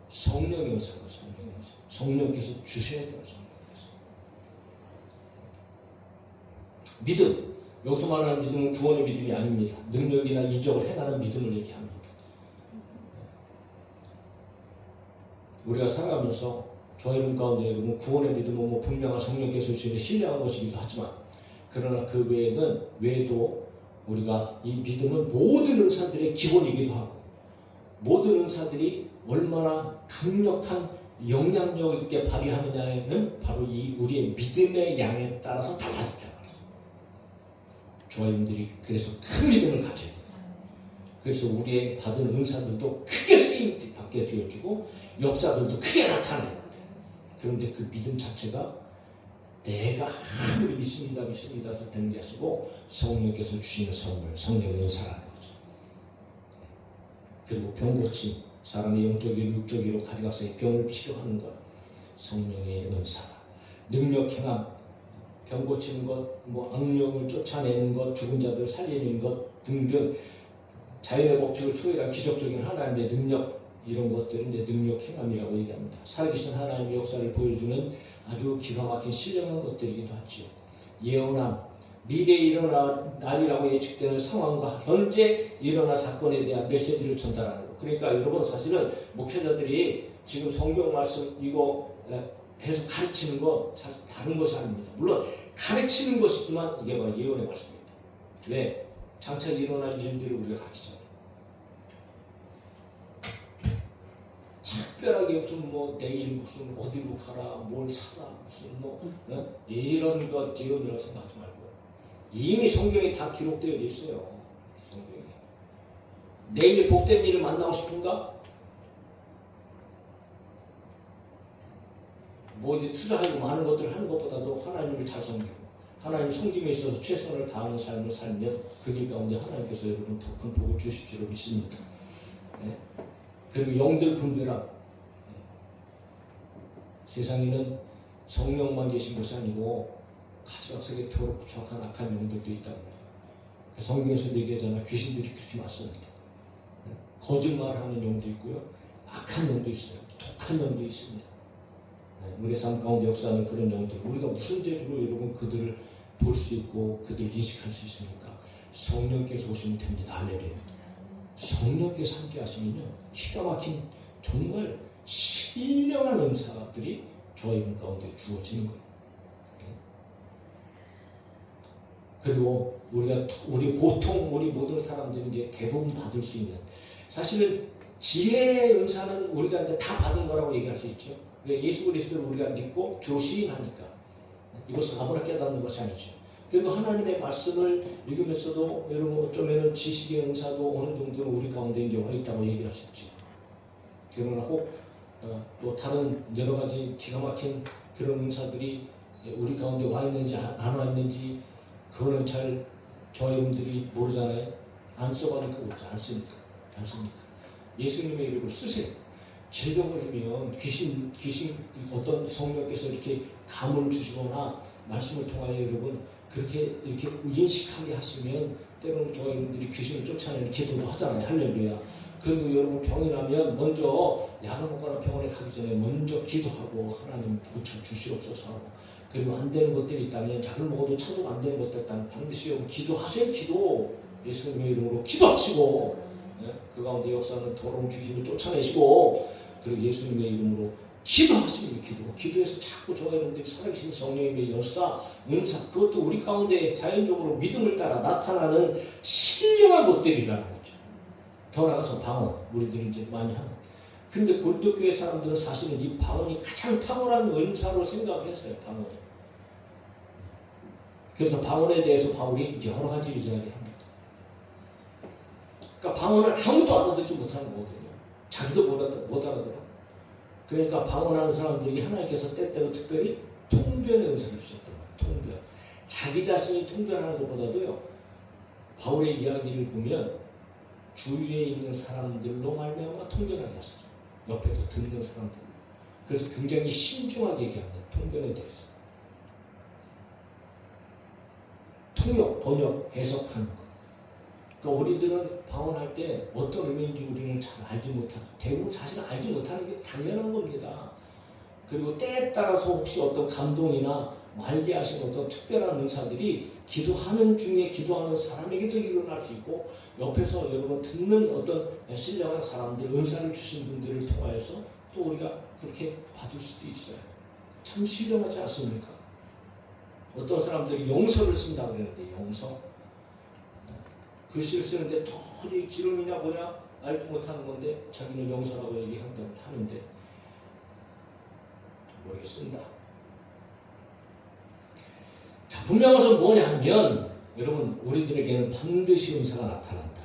성령의 은사가 성령의 은사. 성령께서 주셔야 돼요. 성령께서. 믿음. 여기서 말하는 믿음은 구원의 믿음이 아닙니다. 능력이나 이적을 행하는 믿음을 얘기합니다. 우리가 살아가면서 저희는 가운데 여러분 구원의 믿음은 뭐 분명한 성령께서 주시는 신령한 것이기도 하지만 그러나 그 외에도 우리가 이 믿음은 모든 은사들의 기본이기도 하고 모든 은사들이 얼마나 강력한 영향력 있게 발휘하느냐에는 바로 이 우리의 믿음의 양에 따라서 달라진다 말이죠. 저희들이 그래서 큰 믿음을 가져야 돼요. 그래서 우리의 받은 은사들도 크게 쓰임 받게 되어주고 역사들도 크게 나타나요. 그런데 그 믿음 자체가 내가 아무리 믿습니다 해서 되는 게 아니고 성령께서 주시는 선물, 성령의 은사라는 거죠. 그리고 병 고침, 사람의 영적이로 육적이로 가져가서 병을 치료하는 것, 성령의 은사다. 능력 행함, 병 고치는 것, 뭐 악령을 쫓아내는 것, 죽은 자들 살리는 것 등등 자연의 법칙을 초월한 기적적인 하나님의 능력 이런 것들은 이제 능력 행함이라고 얘기합니다. 살아계신 하나님의 역사를 보여주는 아주 기가 막힌 신령한 것들이기도 하죠. 예언함, 미래에 일어날 날이라고 예측되는 상황과 현재 일어날 사건에 대한 메시지를 전달하는 것. 그러니까 여러분 사실은 목회자들이 지금 성경 말씀 이거 해서 가르치는 거 사실 다른 것이 아닙니다. 물론 가르치는 것이지만 이게 바로 예언의 말씀입니다. 왜? 장차 일어날 일들을 우리가 가르치잖아요. 특별하게 무슨 뭐 내일 무슨 어디로 가라, 뭘 사라, 무슨 뭐 이런 것 기억이라고 생각하지 말고 이미 성경에 다 기록되어 있어요. 성경에. 내일 복된 일을 만나고 싶은가? 뭐 어디 투자하고 많은 것들을 하는 것보다도 하나님을 잘 섬기고 하나님 섬김에 있어서 최선을 다하는 삶을 살면 그 길 가운데 하나님께서 여러분 더 큰 복을 주실 줄로 믿습니다. 네? 그리고 영들 분별함. 네. 세상에는 성령만 계신 것이 아니고 가지각색의 더럽고 추악한 악한 영들도 있다고 해요. 성경에서도 얘기하잖아요. 귀신들이 그렇게 많습니다. 네? 거짓말하는 영도 있고요. 악한 영도 있어요. 독한 영도 있습니다. 네? 우리의 삶 가운데 역사하는 그런 영들. 우리가 무슨 재주로 여러분 그들을 볼 수 있고 그들을 인식할 수 있습니까? 성령께서 오시면 됩니다. 할렐루야. 성령께서 함께 하시면요. 기가 막힌 정말 신령한 은사들이 저희 분 가운데 주어지는 거예요. 그리고 우리 보통 우리 모든 사람들이 이제 대부분 받을 수 있는 사실은 지혜의 은사는 우리가 이제 다 받은 거라고 얘기할 수 있죠. 예수 그리스도를 우리가 믿고 주로 시인하니까 이것은 아무나 깨닫는 것이 아니죠. 그리고 하나님의 말씀을 읽으면서도 여러분 어쩌면 지식의 은사도 어느 정도는 우리 가운데 이제 와 있다고 얘기할 수 있죠. 그러나 또 다른 여러 가지 기가 막힌 그런 은사들이 우리 가운데 와 있는지 안 와 있는지 그거는 잘 저희분들이 모르잖아요. 안 써봐니까 그렇지 않습니까? 예수님의 이름을 쓰세요. 질병을하면 귀신 어떤 성령께서 이렇게 감을 주시거나 말씀을 통하여 여러분 그렇게 이렇게 인식하게 하시면 때로는 저희들이 귀신을 쫓아내는 기도도 하잖아요. 할렐루야. 그리고 여러분 병이 나면 먼저 약을 먹거나 병원에 가기 전에 먼저 기도하고 하나님 고쳐 주시옵소서 하고 그리고 안 되는 것들이 있다면 약을 먹어도 참고 안 되는 것들 있다면 반드시 여러분 기도하세요. 기도. 예수님의 이름으로 기도하시고 그 가운데 역사는 더러운 귀신을 쫓아내시고 그리고 예수님의 이름으로 기도하시는 기도해서 자꾸 저 여러분들이 살아계신 성령님의 역사, 은사 그것도 우리 가운데 자연적으로 믿음을 따라 나타나는 신령한 것들이라는 거죠. 더 나아가서 방언, 우리들이 이제 많이 하는. 그런데 골도교회 사람들은 사실은 이 방언이 가장 탁월한 은사로 생각을 했어요. 방언이. 그래서 방언에 대해서 바울이 여러 가지를 이야기합니다. 그러니까 방언을 아무도 알아듣지 못하는 거거든요. 자기도 못 알아들어. 그러니까 방언하는 사람들이 하나님께서 때때로 특별히 통변의 은사를 주셨던 거예요. 통변. 자기 자신이 통변하는 것보다도요. 바울의 이야기를 보면 주위에 있는 사람들로 말미암아 통변하게 하셨어요. 옆에서 듣는 사람들. 그래서 굉장히 신중하게 얘기합니다. 통변에 대해서. 통역, 번역, 해석하는 것. 그러니까 우리들은 방언할 때 어떤 의미인지 우리는 잘 알지 못하고 대부분 사실 알지 못하는 게 당연한 겁니다. 그리고 때에 따라서 혹시 어떤 감동이나 말게 하신 어떤 특별한 은사들이 기도하는 중에 기도하는 사람에게도 일어날 수 있고 옆에서 여러분 듣는 어떤 신령한 사람들, 은사를 주신 분들을 통하여서 또 우리가 그렇게 받을 수도 있어요. 참 신령하지 않습니까? 어떤 사람들이 용서를 쓴다고 그러는데 용서. 글씨를 쓰는데 도저히 지름이냐 뭐냐 알지 못하는 건데 자기는 용서라고 얘기한다고 하는데 모르겠습니다. 자, 분명한 것은 뭐냐면 여러분 우리들에게는 반드시 은사가 나타난다.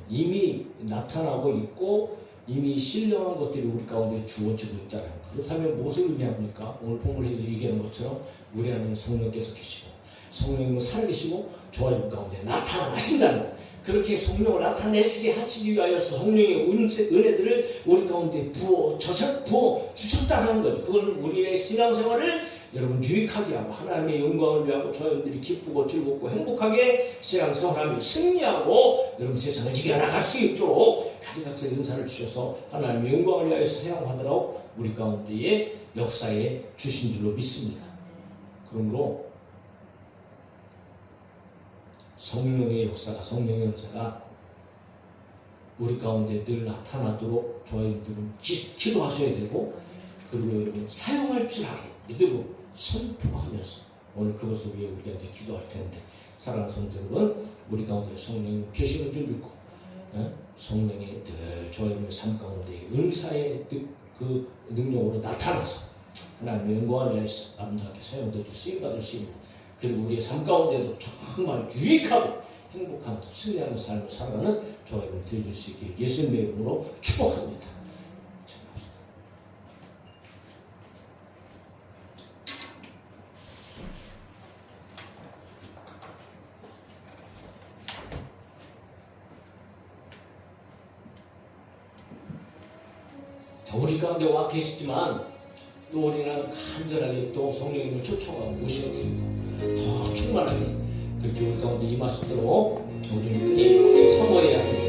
이미 나타나고 있고 이미 신령한 것들이 우리 가운데 주어지고 있다는 거. 그렇다면 무엇을 의미합니까? 오늘 본문에 얘기하는 것처럼 우리 안에 성령께서 계시고 성령님은 살아계시고 저희 가운데 나타나신다는 것. 그렇게 성령을 나타내시게 하시기 위하여서 성령의 은혜들을 우리 가운데 부어 주셨다는 거죠. 그건 우리의 신앙생활을 여러분 유익하게 하고 하나님의 영광을 위하고 저희들이 기쁘고 즐겁고 행복하게 신앙생활하며 승리하고 여러분 세상을 지켜나갈 수 있도록 가지각색 은사를 주셔서 하나님의 영광을 위하여서 사용하도록 우리 가운데의 역사에 주신 줄로 믿습니다. 그러므로 성령의 역사가 성령의 역사가 우리 가운데 늘 나타나도록 저희들은 기도하셔야 되고 그리고 여러분 사용할 줄 알고 믿음으로 선포하면서 오늘 그것을 위해 우리가 이제 기도할 텐데 사랑하는 성도 여러분 우리 가운데 성령이 계시는 줄 믿고 성령의 늘 저희의 삶 가운데 은사의 그 능력으로 나타나서 하나님의 영광을 위해서 아름답게 사용되어 쓰임받을 수 있는, 그리고 우리의 삶 가운데도 정말 유익하고 행복한 승리하는 삶을 살아가는 저와 여러분 되어줄 수 있기를 예수님의 이름으로 축복합니다. 우리 가운데 와 계시지만 또 우리는 간절하게 또 성령님을 초청하고 모시고 드리고 더 충만하게 그렇게 우리 가운데 임하시도록 우리는 끊임없이 사모해야 합니다.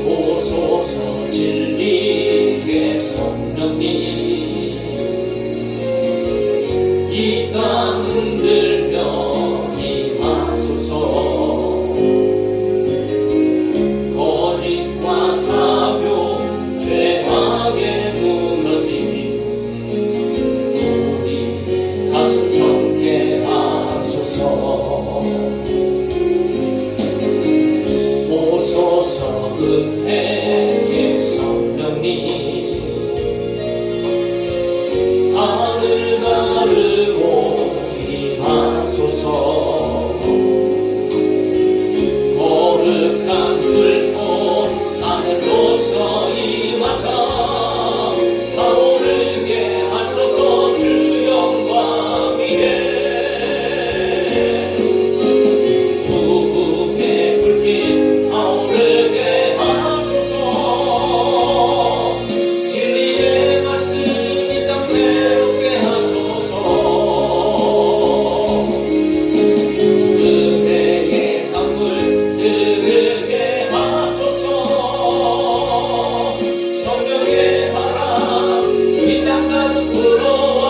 오소서 진리의 성령님 이 땅 흔들며 임하소서. 거짓과 타교 죄악에 무너지니 우리 가슴 경계하소서. 오소서 은혜의 성령님 하늘 가르고 임하소서. 거룩한 불꽃 하늘로서 임하사 타오르게 하소서. 주 영광 위에 구국의 불빛 타오르게 하소서. 진리의 말씀 이 땅 새롭게 하소서. 은혜의 강물 흐르게 하소서. 성령의 바람 이 땅 가득 불어와.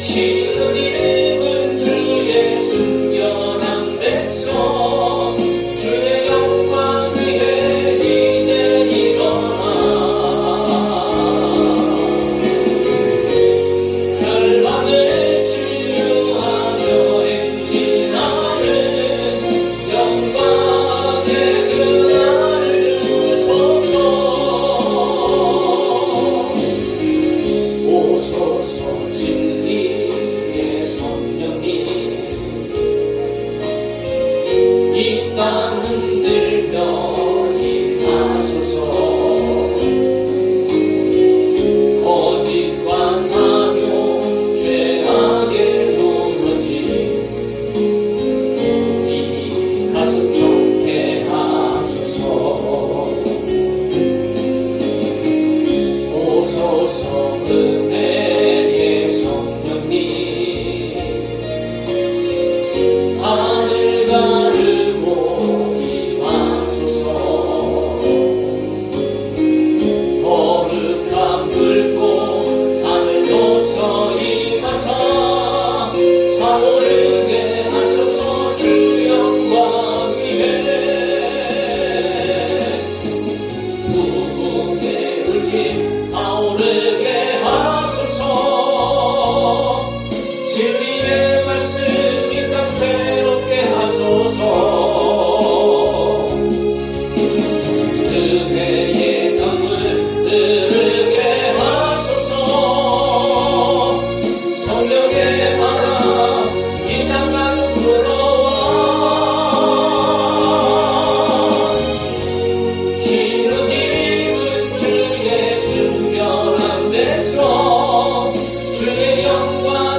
신은 이름은 주의 순결한 백성 주의 영광 위에 이제 일어나. 멸망을 치유하며 행진하는 영광의 그날을 주소서. 오소서 진리의 성령님 이 땅 흔들며 임하소서. 거짓과 타교 죄악에 무너진 우리 가슴 경계하소서. 오소서 은혜의 성령님 하늘 가르고 임하소서. 거룩한 불꽃 하늘로서 임하사 타오르게 하소서. 주 영광 위에 구국의 불빛 타오르게 하소서. 진리의 말씀 이 땅 새롭게 하소서. 은혜의 강물 흐르게 하소서. 성령의 바람 이 땅 가득 불어와. 신은 이름은 주의 순결한 백성 주의 영광